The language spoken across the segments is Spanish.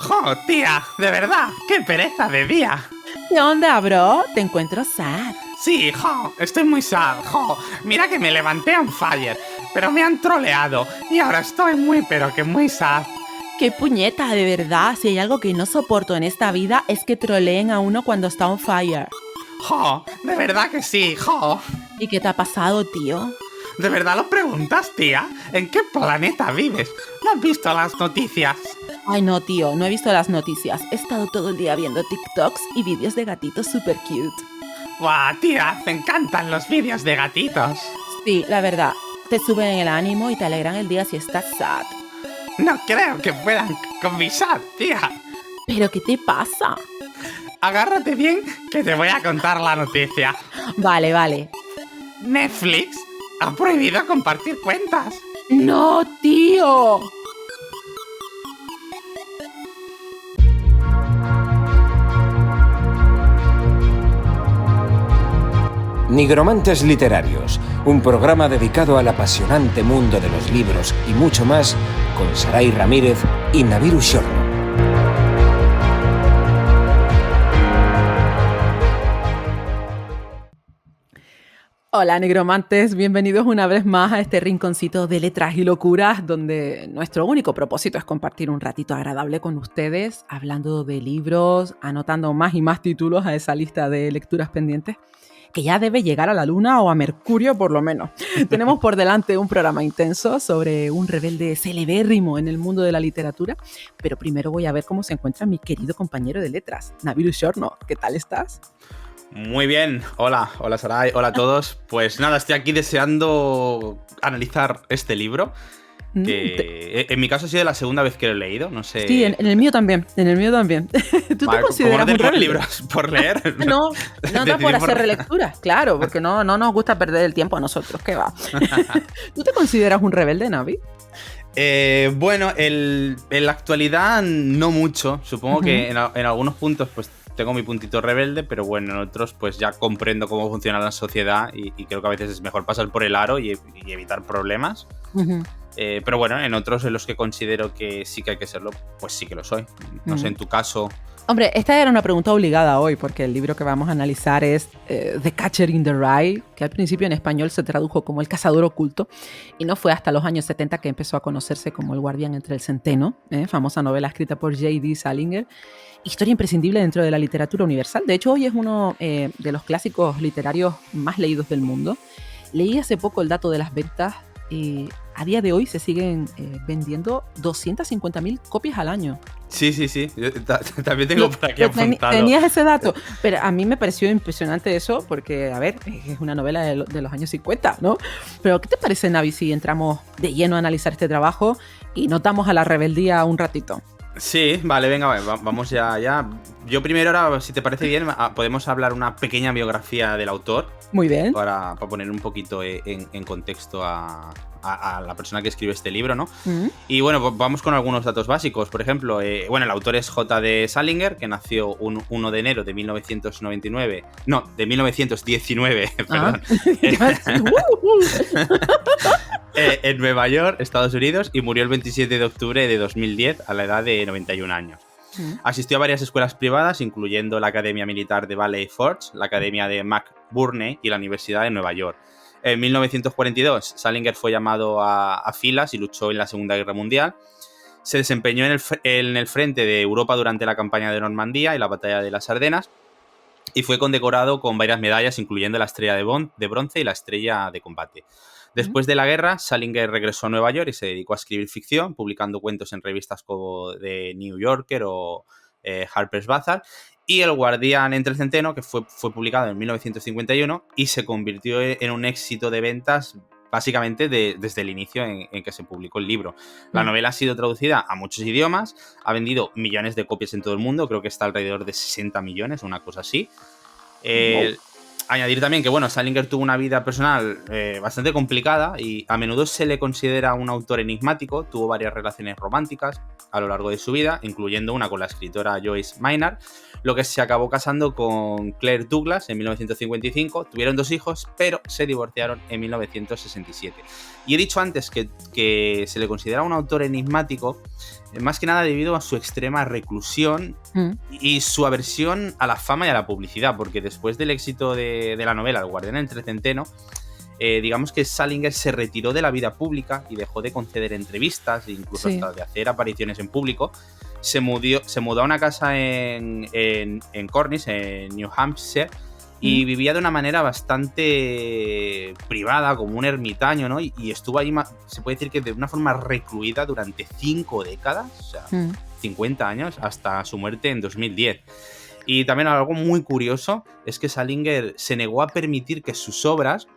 ¡Jo, tía! De verdad, qué pereza de día. ¿Qué onda, bro? Te encuentro sad. Sí, jo, estoy muy sad, jo. Mira que me levanté on fire, pero me han troleado y ahora estoy muy pero que muy sad. ¡Qué puñeta, de verdad! Si hay algo que no soporto en esta vida es que troleen a uno cuando está on fire. Jo, de verdad que sí, jo. ¿Y qué te ha pasado, tío? ¿De verdad lo preguntas, tía? ¿En qué planeta vives? ¿No has visto las noticias? Ay, no, tío, no he visto las noticias. He estado todo el día viendo TikToks y vídeos de gatitos super cute. ¡Buah, tía! Me encantan los vídeos de gatitos. Sí, la verdad, te suben el ánimo y te alegran el día si estás sad. No creo que puedan con mi sad, tía. ¿Pero qué te pasa? Agárrate bien que te voy a contar la noticia. Vale. Netflix ha prohibido compartir cuentas. ¡No, tío! Nigromantes Literarios, un programa dedicado al apasionante mundo de los libros y mucho más, con Saray Ramírez y Naviru Shorno. Hola, negromantes, bienvenidos una vez más a este rinconcito de letras y locuras, donde nuestro único propósito es compartir un ratito agradable con ustedes, hablando de libros, anotando más y más títulos a esa lista de lecturas pendientes, que ya debe llegar a la Luna o a Mercurio por lo menos. Tenemos por delante un programa intenso sobre un rebelde celebérrimo en el mundo de la literatura, pero primero voy a ver cómo se encuentra mi querido compañero de letras, Naviru Shorno. ¿Qué tal estás? Muy bien, hola Saray, hola a todos. Pues nada, estoy aquí deseando analizar este libro, que en mi caso ha sido la segunda vez que lo he leído, no sé. Sí, en el mío también, ¿Tú te consideras ¿Cómo no un rebelde? libros por leer? No da por hacer por- relecturas, claro, porque no nos gusta perder el tiempo a nosotros, ¿qué va? ¿Tú te consideras un rebelde, Navi? Bueno, en la actualidad no mucho. Supongo que en algunos puntos pues tengo mi puntito rebelde, pero bueno, en otros pues ya comprendo cómo funciona la sociedad y creo que a veces es mejor pasar por el aro y evitar problemas. Pero bueno, en otros en los que considero que sí que hay que serlo, pues sí que lo soy. No sé, en tu caso... Hombre, esta era una pregunta obligada hoy, porque el libro que vamos a analizar es The Catcher in the Rye, que al principio en español se tradujo como El cazador oculto, y no fue hasta los años 70 que empezó a conocerse como El guardián entre el centeno, famosa novela escrita por J.D. Salinger. Historia imprescindible dentro de la literatura universal. De hecho, hoy es uno de los clásicos literarios más leídos del mundo. Leí hace poco el dato de las ventas y a día de hoy se siguen vendiendo 250.000 copias al año. Sí. Yo también tengo por aquí apuntado. Tenías ese dato, pero a mí me pareció impresionante eso porque, a ver, es una novela de los años 50, ¿no? Pero, ¿qué te parece, Navi, si entramos de lleno a analizar este trabajo y notamos a la rebeldía un ratito? Sí, vale, venga, vamos ya. Yo primero, ahora, si te parece bien, podemos hablar una pequeña biografía del autor. Muy bien. Para poner un poquito en contexto a la persona que escribe este libro, ¿no? Y bueno, pues vamos con algunos datos básicos. Por ejemplo, el autor es J.D. Salinger, que nació 1 de enero de 1999. No, de 1919, perdón. En Nueva York, Estados Unidos, y murió el 27 de octubre de 2010 a la edad de 91 años. Asistió a varias escuelas privadas, incluyendo la Academia Militar de Valley Forge, la Academia de McBurney y la Universidad de Nueva York. En 1942, Salinger fue llamado a filas y luchó en la Segunda Guerra Mundial. Se desempeñó en el frente de Europa durante la campaña de Normandía y la batalla de las Ardenas, y fue condecorado con varias medallas, incluyendo la estrella de bronce y la estrella de combate. Después de la guerra, Salinger regresó a Nueva York y se dedicó a escribir ficción, publicando cuentos en revistas como The New Yorker o Harper's Bazaar, y El guardián entre el centeno, que fue publicado en 1951 y se convirtió en un éxito de ventas básicamente desde el inicio en que se publicó el libro. La novela ha sido traducida a muchos idiomas, ha vendido millones de copias en todo el mundo, creo que está alrededor de 60 millones, una cosa así. Añadir también que, bueno, Salinger tuvo una vida personal bastante complicada y a menudo se le considera un autor enigmático. Tuvo varias relaciones románticas a lo largo de su vida, incluyendo una con la escritora Joyce Maynard, lo que se acabó casando con Claire Douglas en 1955. Tuvieron 2 hijos, pero se divorciaron en 1967. Y he dicho antes que se le considera un autor enigmático. más que nada debido a su extrema reclusión y su aversión a la fama y a la publicidad, porque después del éxito de la novela El guardián entre el centeno, digamos que Salinger se retiró de la vida pública y dejó de conceder entrevistas e incluso hasta de hacer apariciones en público. Se mudó a una casa en Cornish, en New Hampshire, y vivía de una manera bastante privada, como un ermitaño, ¿no? Y estuvo ahí, se puede decir que de una forma recluida durante 5 décadas, o sea, 50 años, hasta su muerte en 2010. Y también algo muy curioso es que Salinger se negó a permitir que sus obras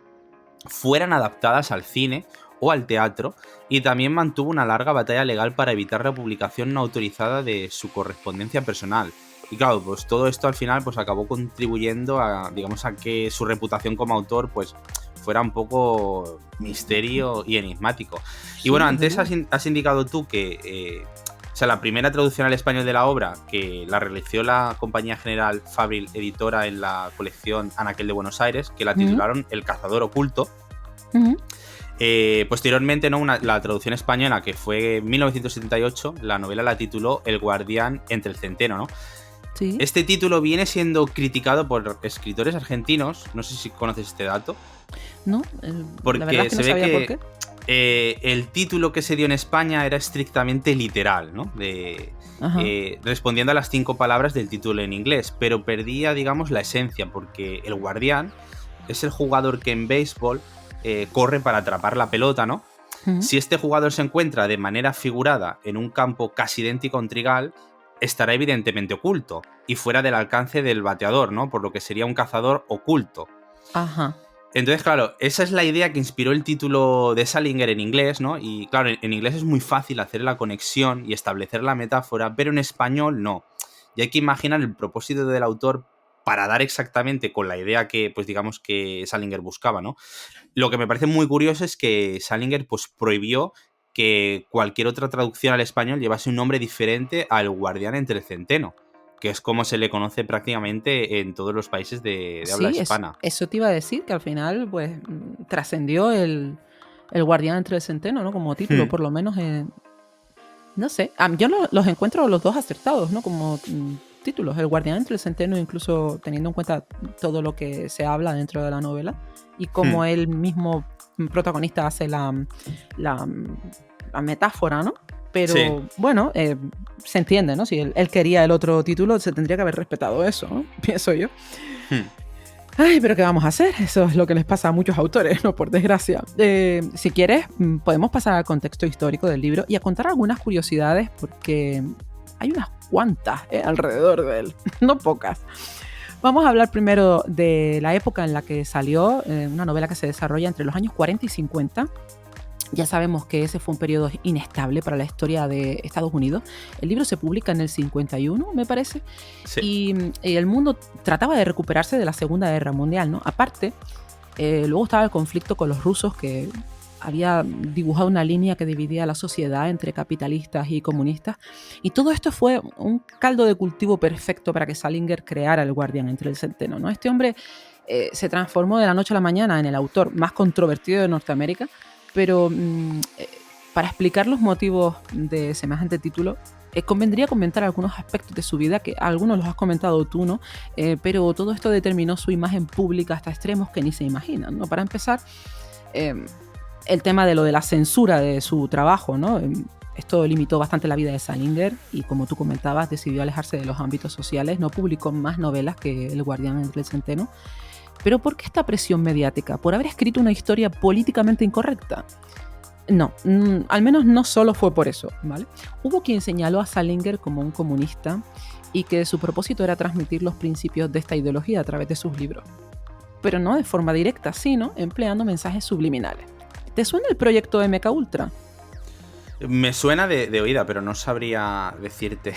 fueran adaptadas al cine o al teatro, y también mantuvo una larga batalla legal para evitar la publicación no autorizada de su correspondencia personal. Y claro, pues todo esto al final pues acabó contribuyendo a, digamos, a que su reputación como autor pues fuera un poco misterio y enigmático. Y bueno, antes has indicado tú que o sea, la primera traducción al español de la obra, que la realizó la compañía general Fabril Editora en la colección Anaquel de Buenos Aires, que la titularon El cazador oculto. Posteriormente, ¿no? La traducción española, que fue en 1978, la novela la tituló El guardián entre el centeno, ¿no? Sí. Este título viene siendo criticado por escritores argentinos. No sé si conoces este dato. No, porque la verdad es que se no ve sabía que por qué. El título que se dio en España era estrictamente literal, ¿no? Respondiendo a las 5 palabras del título en inglés, pero perdía, digamos, la esencia, porque el guardián es el jugador que en béisbol corre para atrapar la pelota, ¿no? Si este jugador se encuentra de manera figurada en un campo casi idéntico a un trigal, estará evidentemente oculto y fuera del alcance del bateador, ¿no? Por lo que sería un cazador oculto. Ajá. Entonces, claro, esa es la idea que inspiró el título de Salinger en inglés, ¿no? Y claro, en inglés es muy fácil hacer la conexión y establecer la metáfora, pero en español no. Y hay que imaginar el propósito del autor para dar exactamente con la idea que, pues digamos, que Salinger buscaba, ¿no? Lo que me parece muy curioso es que Salinger, pues, prohibió que cualquier otra traducción al español llevase un nombre diferente al guardián entre el centeno, que es como se le conoce prácticamente en todos los países de habla hispana. Eso te iba a decir, que al final pues trascendió el guardián entre el centeno, ¿no? Como título, por lo menos no sé, yo los encuentro los dos acertados, ¿no? Como títulos, el guardián entre el centeno, incluso teniendo en cuenta todo lo que se habla dentro de la novela y cómo el mismo protagonista hace la metáfora, ¿no? Pero sí, bueno, se entiende, ¿no? Si él quería el otro título, se tendría que haber respetado eso, ¿no? Pienso yo. Ay, pero ¿qué vamos a hacer? Eso es lo que les pasa a muchos autores, ¿no? Por desgracia. Si quieres, podemos pasar al contexto histórico del libro y a contar algunas curiosidades, porque hay unas cuantas alrededor de él, no pocas. Vamos a hablar primero de la época en la que salió, una novela que se desarrolla entre los años 40 y 50. Ya sabemos que ese fue un periodo inestable para la historia de Estados Unidos. El libro se publica en el 51, me parece, sí. Y el mundo trataba de recuperarse de la Segunda Guerra Mundial, ¿no? Aparte, luego estaba el conflicto con los rusos, que había dibujado una línea que dividía a la sociedad entre capitalistas y comunistas. Y todo esto fue un caldo de cultivo perfecto para que Salinger creara El guardián entre el centeno, ¿no? Este hombre se transformó de la noche a la mañana en el autor más controvertido de Norteamérica. Pero para explicar los motivos de semejante título, convendría comentar algunos aspectos de su vida, que algunos los has comentado tú, ¿no? Pero todo esto determinó su imagen pública hasta extremos que ni se imaginan, ¿no? Para empezar, el tema de lo de la censura de su trabajo, ¿no? Esto limitó bastante la vida de Salinger y, como tú comentabas, decidió alejarse de los ámbitos sociales, no publicó más novelas que El guardián entre el centeno. ¿Pero por qué esta presión mediática? ¿Por haber escrito una historia políticamente incorrecta? No, al menos no solo fue por eso, ¿vale? Hubo quien señaló a Salinger como un comunista y que su propósito era transmitir los principios de esta ideología a través de sus libros. Pero no de forma directa, sino empleando mensajes subliminales. ¿Te suena el proyecto MKUltra? Me suena de oída, pero no sabría decirte.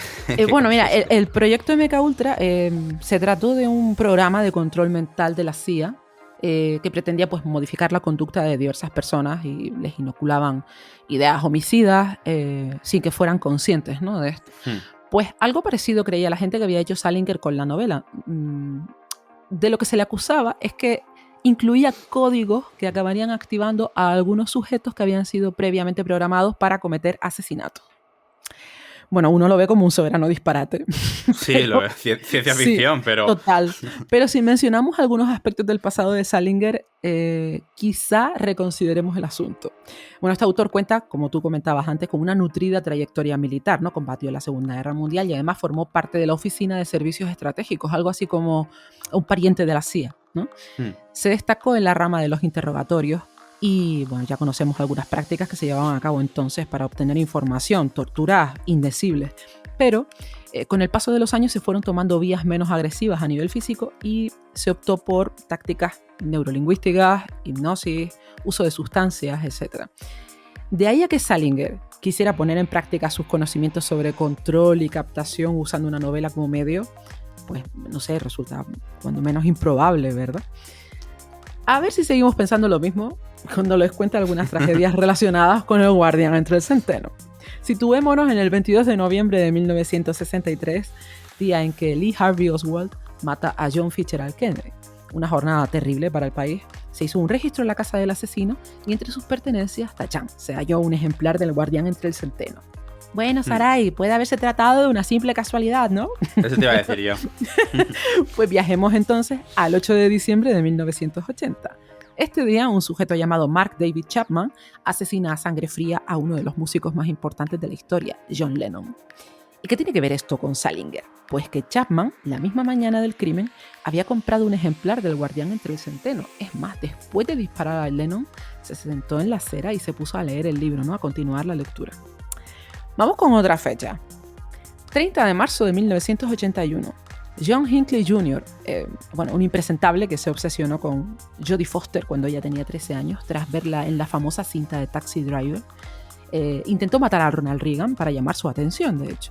Bueno, mira, el proyecto MKUltra se trató de un programa de control mental de la CIA que pretendía, pues, modificar la conducta de diversas personas y les inoculaban ideas homicidas sin que fueran conscientes, ¿no? De esto. Pues algo parecido creía la gente que había hecho Salinger con la novela. De lo que se le acusaba es que incluía códigos que acabarían activando a algunos sujetos que habían sido previamente programados para cometer asesinatos. Bueno, uno lo ve como un soberano disparate. Sí, lo es ciencia ficción, sí, pero... Total. Pero si mencionamos algunos aspectos del pasado de Salinger, quizá reconsideremos el asunto. Bueno, este autor cuenta, como tú comentabas antes, con una nutrida trayectoria militar, ¿no? Combatió en la Segunda Guerra Mundial y además formó parte de la Oficina de Servicios Estratégicos, algo así como un pariente de la CIA, ¿no? Se destacó en la rama de los interrogatorios y, bueno, ya conocemos algunas prácticas que se llevaban a cabo entonces para obtener información, torturas indecibles. Pero con el paso de los años se fueron tomando vías menos agresivas a nivel físico y se optó por tácticas neurolingüísticas, hipnosis, uso de sustancias, etc. De ahí a que Salinger quisiera poner en práctica sus conocimientos sobre control y captación usando una novela como medio, pues no sé, resulta cuando menos improbable, ¿verdad? A ver si seguimos pensando lo mismo cuando les cuente algunas tragedias relacionadas con el guardián entre el centeno. Situémonos en el 22 de noviembre de 1963, día en que Lee Harvey Oswald mata a John Fitzgerald Kennedy. Una jornada terrible para el país. Se hizo un registro en la casa del asesino y entre sus pertenencias, tachán, se halló un ejemplar del guardián entre el centeno. Bueno, Saray, puede haberse tratado de una simple casualidad, ¿no? Eso te iba a decir yo. Pues viajemos entonces al 8 de diciembre de 1980. Este día, un sujeto llamado Mark David Chapman asesina a sangre fría a uno de los músicos más importantes de la historia, John Lennon. ¿Y qué tiene que ver esto con Salinger? Pues que Chapman, la misma mañana del crimen, había comprado un ejemplar del guardián entre el centeno. Es más, después de disparar a Lennon, se sentó en la acera y se puso a leer el libro, ¿no? A continuar la lectura. Vamos con otra fecha. 30 de marzo de 1981. John Hinckley Jr., un impresentable que se obsesionó con Jodie Foster cuando ella tenía 13 años, tras verla en la famosa cinta de Taxi Driver, intentó matar a Ronald Reagan para llamar su atención, de hecho.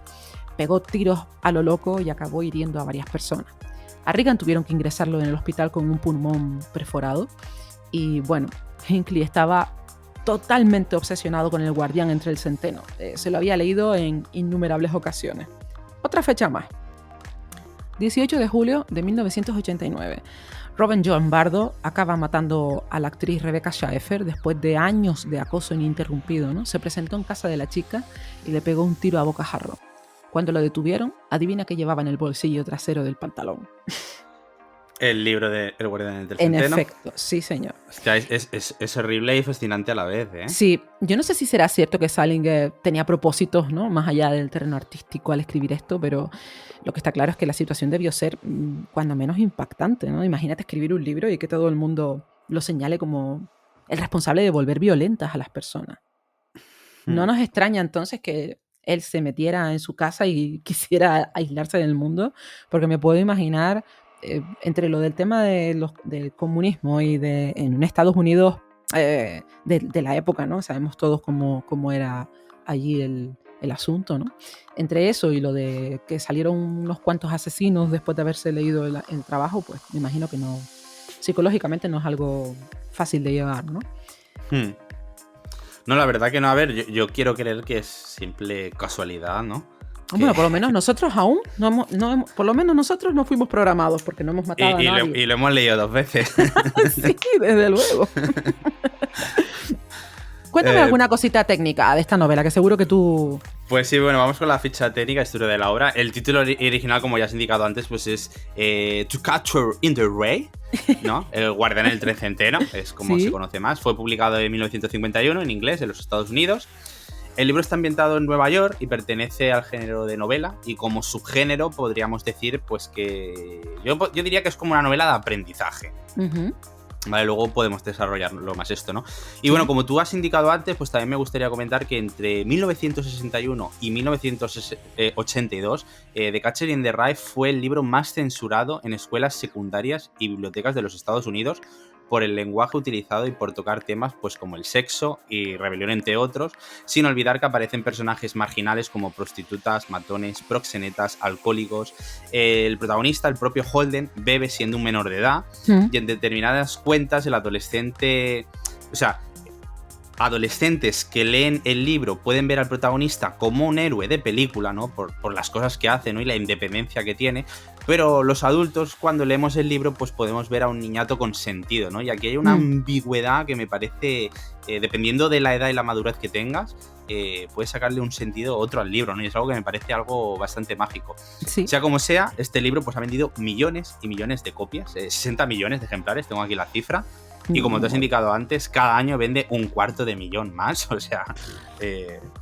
Pegó tiros a lo loco y acabó hiriendo a varias personas. A Reagan tuvieron que ingresarlo en el hospital con un pulmón perforado y, bueno, Hinckley estaba totalmente obsesionado con el guardián entre el centeno. Se lo había leído en innumerables ocasiones. Otra fecha más. 18 de julio de 1989. Robin John Bardo acaba matando a la actriz Rebecca Schaeffer después de años de acoso ininterrumpido, ¿no? Se presentó en casa de la chica y le pegó un tiro a bocajarro. Cuando lo detuvieron, adivina qué llevaba en el bolsillo trasero del pantalón. El libro de El guardián del En centeno. efecto, sí señor. Hostia, es horrible y fascinante a la vez, ¿eh? Sí, yo no sé si será cierto que Salinger tenía propósitos, ¿no? Más allá del terreno artístico al escribir esto, pero lo que está claro es que la situación debió ser cuando menos impactante, ¿no? Imagínate escribir un libro y que todo el mundo lo señale como el responsable de volver violentas a las personas. No nos extraña entonces que él se metiera en su casa y quisiera aislarse del mundo, porque me puedo imaginar entre lo del tema del comunismo y en un Estados Unidos de la época, ¿no? Sabemos todos cómo era allí el asunto, ¿no? Entre eso y lo de que salieron unos cuantos asesinos después de haberse leído el trabajo, pues me imagino que no, psicológicamente no es algo fácil de llevar, ¿no? No, la verdad que no. A ver, yo quiero creer que es simple casualidad, ¿no? Bueno, por lo menos nosotros aún por lo menos nosotros no fuimos programados porque no hemos matado a nadie. Y lo hemos leído 2 veces. Sí, desde luego. Cuéntame alguna cosita técnica de esta novela, que seguro que tú... Pues sí, bueno, vamos con la ficha técnica, historia de la obra. El título original, como ya has indicado antes, pues es To Capture in the Ray, ¿no? El guardián del tren centeno, es como se conoce más. Fue publicado en 1951 en inglés en los Estados Unidos. El libro está ambientado en Nueva York y pertenece al género de novela, y como subgénero podríamos decir pues que... Yo diría que es como una novela de aprendizaje. Vale, luego podemos desarrollarlo más esto, ¿no? Y bueno, como tú has indicado antes, pues también me gustaría comentar que entre 1961 y 1982, The Catcher in the Rye fue el libro más censurado en escuelas secundarias y bibliotecas de los Estados Unidos por el lenguaje utilizado y por tocar temas pues como el sexo y rebelión, entre otros, sin olvidar que aparecen personajes marginales como prostitutas, matones, proxenetas, alcohólicos. El protagonista, el propio Holden, bebe siendo un menor de edad y en determinadas cuentas el adolescente... O sea, adolescentes que leen el libro pueden ver al protagonista como un héroe de película, ¿no? Por las cosas que hace, ¿no? Y la independencia que tiene. Pero los adultos, cuando leemos el libro, pues podemos ver a un niñato con sentido, ¿no? Y aquí hay una ambigüedad que me parece, dependiendo de la edad y la madurez que tengas, puedes sacarle un sentido u otro al libro, ¿no? Y es algo que me parece algo bastante mágico. Sí. Sea como sea, este libro pues ha vendido millones y millones de copias, 60 millones de ejemplares, tengo aquí la cifra. Y como te has indicado antes, cada año vende 250.000 más, o sea,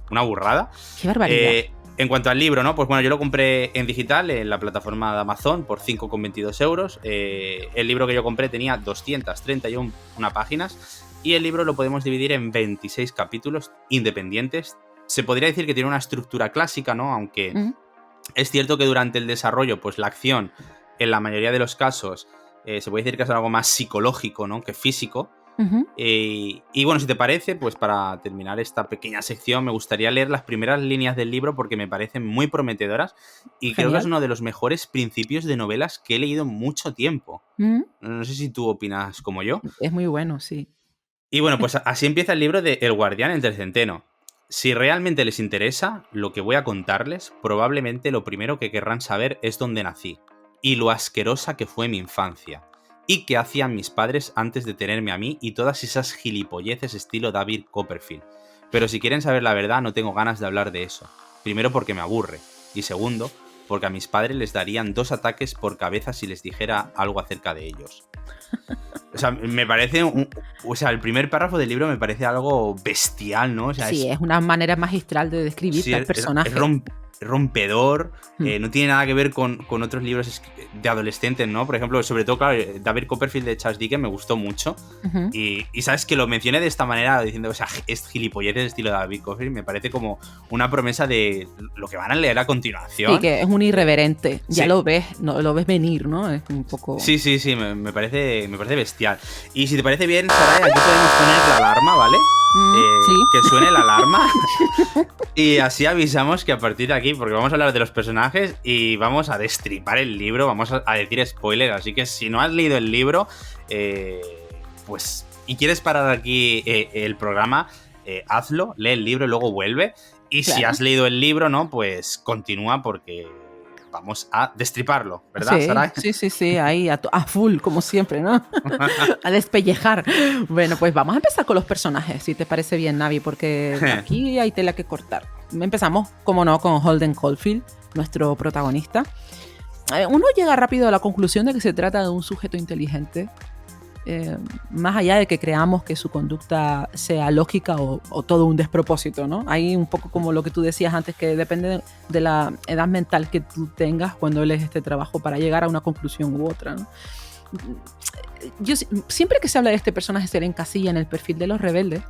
una burrada. ¡Qué barbaridad! En cuanto al libro, ¿no? Pues bueno, yo lo compré en digital en la plataforma de Amazon por 5,22 euros. El libro que yo compré tenía 231 páginas y el libro lo podemos dividir en 26 capítulos independientes. Se podría decir que tiene una estructura clásica, ¿no? Aunque es cierto que durante el desarrollo, pues la acción, en la mayoría de los casos, se puede decir que es algo más psicológico, ¿no? Que físico. Y bueno, si te parece, pues para terminar esta pequeña sección me gustaría leer las primeras líneas del libro porque me parecen muy prometedoras y creo que es uno de los mejores principios de novelas que he leído en mucho tiempo. No sé si tú opinas como yo. Es muy bueno, sí. Y bueno, pues así empieza el libro de El guardián entre el centeno. Si realmente les interesa lo que voy a contarles, probablemente lo primero que querrán saber es dónde nací y lo asquerosa que fue mi infancia. Y qué hacían mis padres antes de tenerme a mí y todas esas gilipolleces estilo David Copperfield. Pero si quieren saber la verdad, no tengo ganas de hablar de eso. Primero porque me aburre. Y segundo, porque a mis padres les darían 2 ataques por cabeza si les dijera algo acerca de ellos. O sea, me parece... el primer párrafo del libro me parece algo bestial, ¿no? O sea, sí, es una manera magistral de describir al personaje. Es rompedor, no tiene nada que ver con otros libros de adolescentes, ¿no? Por ejemplo, sobre todo, claro, David Copperfield de Charles Dickens me gustó mucho. Y sabes que lo mencioné de esta manera, diciendo, o sea, es gilipollez del estilo de David Copperfield, me parece como una promesa de lo que van a leer a continuación. Sí, que es un irreverente, ya lo ves, no, lo ves venir, ¿no? Es un poco... Sí, me parece bestial. Y si te parece bien, Saray, aquí podemos poner la alarma, ¿vale? Sí. Que suene la alarma y así avisamos que a partir de aquí, porque vamos a hablar de los personajes y vamos a destripar el libro, vamos a decir spoilers, así que si no has leído el libro pues y quieres parar aquí el programa, hazlo, lee el libro y luego vuelve, y claro, si has leído el libro, ¿no? Pues continúa porque vamos a destriparlo, ¿verdad, Saray? Sí, ahí a full, como siempre, ¿no? A despellejar. Bueno, pues vamos a empezar con los personajes, si te parece bien, Navi, porque aquí hay tela que cortar. Empezamos, como no, con Holden Caulfield, nuestro protagonista. Uno llega rápido a la conclusión de que se trata de un sujeto inteligente, más allá de que creamos que su conducta sea lógica o todo un despropósito, ¿no? Hay un poco como lo que tú decías antes, que depende de la edad mental que tú tengas cuando lees este trabajo para llegar a una conclusión u otra, ¿no? Yo siempre que se habla de este personaje se le encasilla en el perfil de los rebeldes,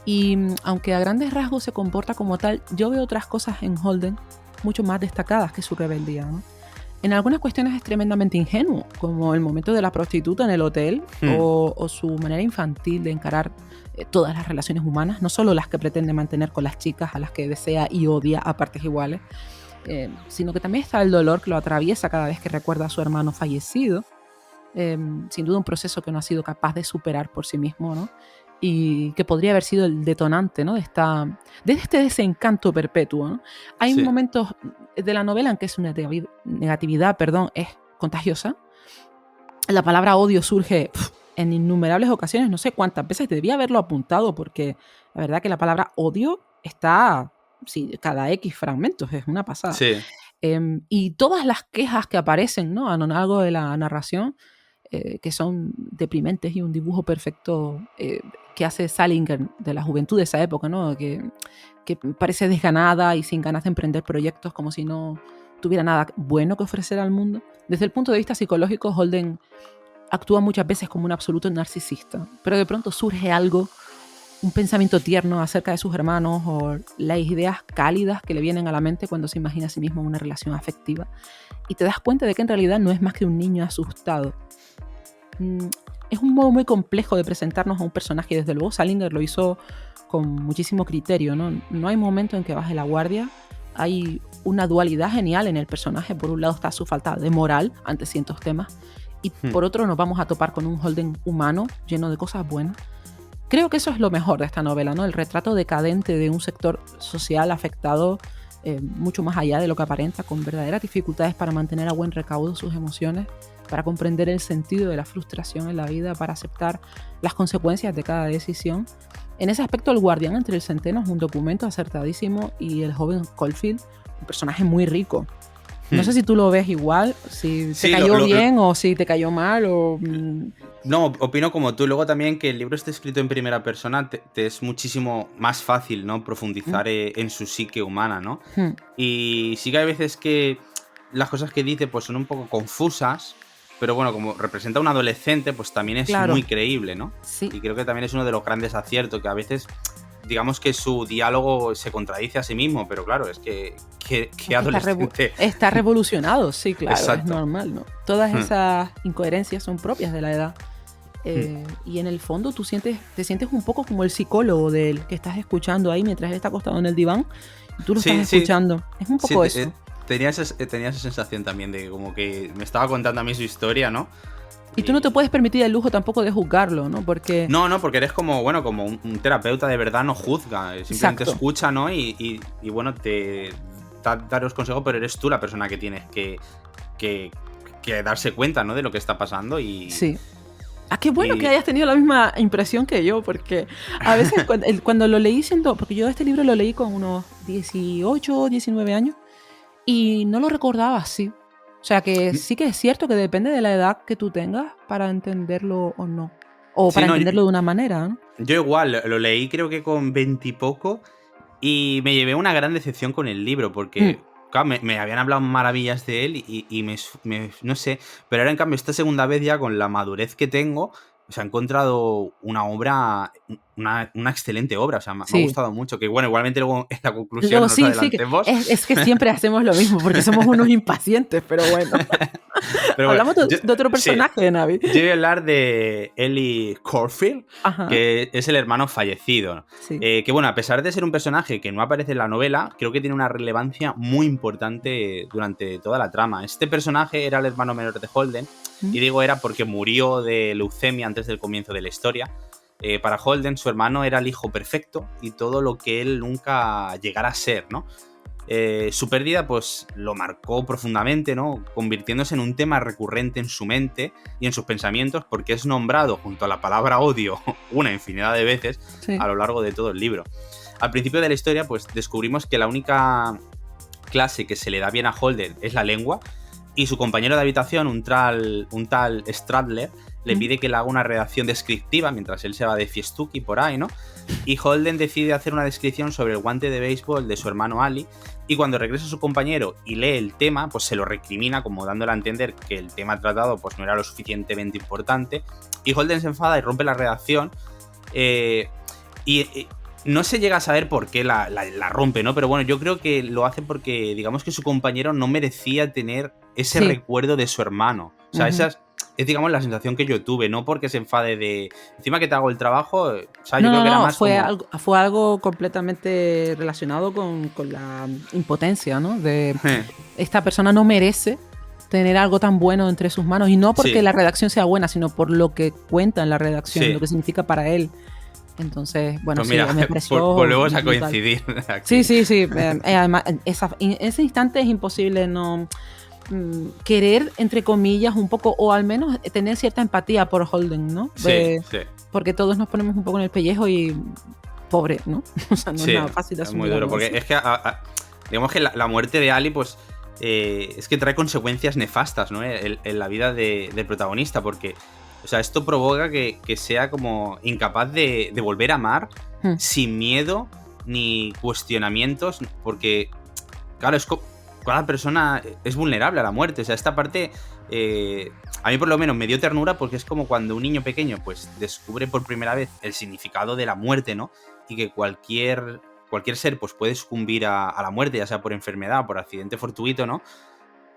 y aunque a grandes rasgos se comporta como tal, yo veo otras cosas en Holden mucho más destacadas que su rebeldía, ¿no? En algunas cuestiones es tremendamente ingenuo, como el momento de la prostituta en el hotel o su manera infantil de encarar todas las relaciones humanas, no solo las que pretende mantener con las chicas a las que desea y odia a partes iguales, sino que también está el dolor que lo atraviesa cada vez que recuerda a su hermano fallecido, sin duda un proceso que no ha sido capaz de superar por sí mismo, ¿no? Y que podría haber sido el detonante, ¿no? de este desencanto perpetuo, ¿no? Hay momentos de la novela en que su negatividad, es contagiosa. La palabra odio surge en innumerables ocasiones, no sé cuántas veces, debía haberlo apuntado, porque la verdad que la palabra odio está, cada X fragmentos, es una pasada. Sí. Y todas las quejas que aparecen, ¿no? A lo largo de la narración, que son deprimentes, y un dibujo perfecto que hace Salinger de la juventud de esa época, ¿no? Que parece desganada y sin ganas de emprender proyectos, como si no tuviera nada bueno que ofrecer al mundo. Desde el punto de vista psicológico, Holden actúa muchas veces como un absoluto narcisista, pero de pronto surge algo, un pensamiento tierno acerca de sus hermanos o las ideas cálidas que le vienen a la mente cuando se imagina a sí mismo en una relación afectiva, y te das cuenta de que en realidad no es más que un niño asustado. Es un modo muy complejo de presentarnos a un personaje, y desde luego Salinger lo hizo con muchísimo criterio, ¿no? No hay momento en que baje la guardia. Hay una dualidad genial en el personaje. Por un lado está su falta de moral ante ciertos temas, y por otro nos vamos a topar con un Holden humano lleno de cosas buenas, creo que eso es lo mejor de esta novela, ¿no? El retrato decadente de un sector social afectado mucho más allá de lo que aparenta, con verdaderas dificultades para mantener a buen recaudo sus emociones, para comprender el sentido de la frustración en la vida, para aceptar las consecuencias de cada decisión. En ese aspecto, El guardián entre el centeno es un documento acertadísimo, y el joven Caulfield, un personaje muy rico. No sé si tú lo ves igual, si te cayó bien o si te cayó mal o... No, opino como tú. Luego también que el libro esté escrito en primera persona te es muchísimo más fácil, ¿no? Profundizar en su psique humana, ¿no? Y sí que hay veces que las cosas que dice pues son un poco confusas, pero bueno, como representa a un adolescente, pues también es muy creíble, ¿no? Sí. Y creo que también es uno de los grandes aciertos, que a veces... digamos que su diálogo se contradice a sí mismo, pero claro, es que adolescente... Está revolucionado, sí, claro, Exacto. Es normal, ¿no? Todas esas incoherencias son propias de la edad. Y en el fondo te sientes un poco como el psicólogo del que estás escuchando ahí mientras él está acostado en el diván y tú lo estás escuchando. Es un poco eso. Tenía esa sensación también de como que me estaba contando a mí su historia, ¿no? Y tú no te puedes permitir el lujo tampoco de juzgarlo, ¿no? Porque... No, porque eres como, bueno, como un terapeuta de verdad, no juzga, simplemente escucha, ¿no? Y bueno, te da los consejos, pero eres tú la persona que tienes que darse cuenta, ¿no? De lo que está pasando y... Sí. Ah, qué bueno que hayas tenido la misma impresión que yo, porque a veces cuando lo leí porque yo este libro lo leí con unos 18, 19 años y no lo recordaba así. O sea que sí que es cierto que depende de la edad que tú tengas para entenderlo o no. O para entenderlo de una manera, ¿no? Yo igual, lo leí creo que con 20 y poco y me llevé una gran decepción con el libro porque... Claro, me habían hablado maravillas de él y no sé, pero ahora en cambio esta segunda vez ya con la madurez que tengo, se ha encontrado una obra, una excelente obra, o sea, me ha gustado mucho, que bueno, igualmente luego en la conclusión nos adelantemos. Es que siempre hacemos lo mismo, porque somos unos impacientes, pero bueno. Pero hablamos de otro personaje, Navi. Yo voy a hablar de Ellie Caulfield, que es el hermano fallecido. Sí. Que bueno, a pesar de ser un personaje que no aparece en la novela, creo que tiene una relevancia muy importante durante toda la trama. Este personaje era el hermano menor de Holden, y digo era porque murió de leucemia antes del comienzo de la historia. Para Holden, su hermano era el hijo perfecto y todo lo que él nunca llegara a ser, ¿no? Su pérdida pues lo marcó profundamente, ¿no? Convirtiéndose en un tema recurrente en su mente y en sus pensamientos, porque es nombrado junto a la palabra odio una infinidad de veces a lo largo de todo el libro. Al principio de la historia pues descubrimos que la única clase que se le da bien a Holden es la lengua, y su compañero de habitación, un tal Stradler, le pide que le haga una redacción descriptiva mientras él se va de fiestuki por ahí, ¿no? Y Holden decide hacer una descripción sobre el guante de béisbol de su hermano Ali, y cuando regresa su compañero y lee el tema, pues se lo recrimina, como dándole a entender que el tema tratado pues no era lo suficientemente importante, y Holden se enfada y rompe la redacción, no se llega a saber por qué la rompe, ¿no? Pero bueno, yo creo que lo hace porque, digamos que su compañero no merecía tener ese recuerdo de su hermano. O sea, esa es, digamos, la sensación que yo tuve, no porque se enfade de... Encima que te hago el trabajo, o sea, yo creo que era más fue algo completamente relacionado con la impotencia, ¿no? De esta persona no merece tener algo tan bueno entre sus manos, y no porque la redacción sea buena, sino por lo que cuenta en la redacción, lo que significa para él. Entonces, bueno, pues mira, me pareció volvemos a coincidir. Aquí. Sí. Además, en ese instante es imposible no querer, entre comillas, un poco, o al menos tener cierta empatía por Holden, ¿no? Sí. Porque todos nos ponemos un poco en el pellejo y pobre, ¿no? O sea, no es nada fácil de asumir. Es muy duro, porque es que digamos que la muerte de Ali, pues es que trae consecuencias nefastas, ¿no? En la vida del protagonista, porque o sea, esto provoca que sea como incapaz de volver a amar sin miedo ni cuestionamientos, porque, claro, cada persona es vulnerable a la muerte. O sea, esta parte a mí por lo menos me dio ternura, porque es como cuando un niño pequeño pues descubre por primera vez el significado de la muerte, ¿no? Y que cualquier ser pues puede sucumbir a la muerte, ya sea por enfermedad o por accidente fortuito, ¿no?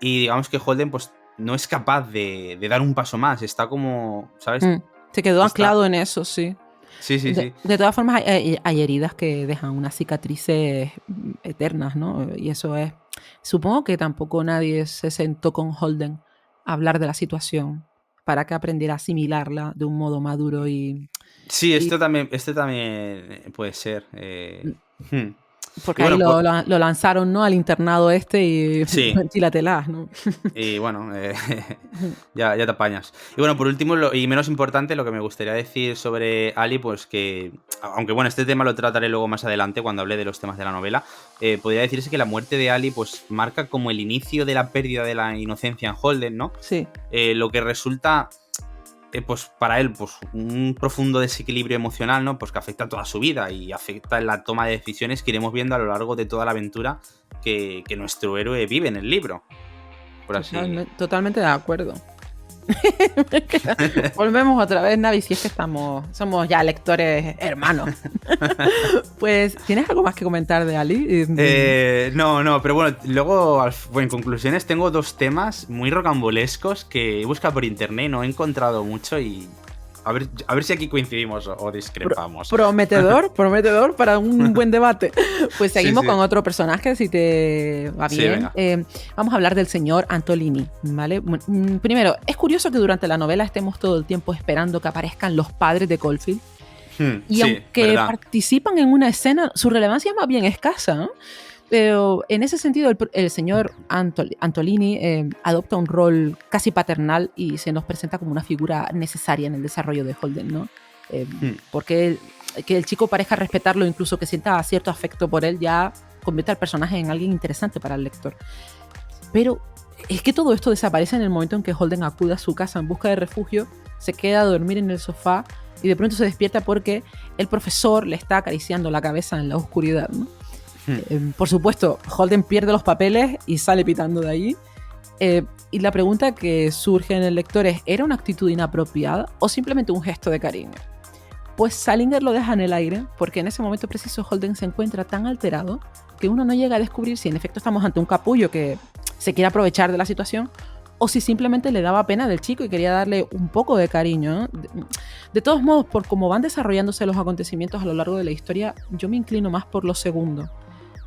Y digamos que Holden pues no es capaz de dar un paso más, está como, ¿sabes? Se quedó anclado en eso, sí. Sí. De todas formas, hay heridas que dejan unas cicatrices eternas, ¿no? Y eso es... Supongo que tampoco nadie se sentó con Holden a hablar de la situación para que aprendiera a asimilarla de un modo maduro y Sí, esto también puede ser. Porque ahí lo lanzaron, ¿no? Al internado y sí. ventílatelas, ¿no? Y bueno, ya te apañas. Y bueno, por último, y menos importante, lo que me gustaría decir sobre Ali, pues que, aunque bueno, este tema lo trataré luego más adelante cuando hable de los temas de la novela, podría decirse que la muerte de Ali pues marca como el inicio de la pérdida de la inocencia en Holden, ¿no? Sí. Lo que resulta... pues para él, pues un profundo desequilibrio emocional, ¿no? Pues que afecta toda su vida y afecta en la toma de decisiones que iremos viendo a lo largo de toda la aventura que nuestro héroe vive en el libro. Por así. Totalmente de acuerdo. Volvemos otra vez, Navi, si es que somos ya lectores hermanos. Pues, ¿tienes algo más que comentar de Ali? No, pero bueno, luego en conclusiones tengo 2 temas muy rocambolescos que he buscado por internet y no he encontrado mucho y a ver si aquí coincidimos o discrepamos. Prometedor para un buen debate. Pues seguimos con otro personaje, si te va bien. Vamos a hablar del señor Antolini, ¿vale? Primero, es curioso que durante la novela estemos todo el tiempo esperando que aparezcan los padres de Caulfield. Y aunque participan en una escena, su relevancia es más bien escasa, ¿no? Pero en ese sentido, el señor Antolini adopta un rol casi paternal y se nos presenta como una figura necesaria en el desarrollo de Holden, ¿no? Porque que el chico parezca respetarlo, incluso que sienta cierto afecto por él, ya convierte al personaje en alguien interesante para el lector. Pero es que todo esto desaparece en el momento en que Holden acude a su casa en busca de refugio, se queda a dormir en el sofá y de pronto se despierta porque el profesor le está acariciando la cabeza en la oscuridad, ¿no? Por supuesto, Holden pierde los papeles y sale pitando de ahí. Y la pregunta que surge en el lector es: ¿era una actitud inapropiada o simplemente un gesto de cariño? Pues Salinger lo deja en el aire, porque en ese momento preciso Holden se encuentra tan alterado que uno no llega a descubrir si en efecto estamos ante un capullo que se quiere aprovechar de la situación o si simplemente le daba pena del chico y quería darle un poco de cariño, ¿no? De todos modos, por cómo van desarrollándose los acontecimientos a lo largo de la historia, yo me inclino más por lo segundo.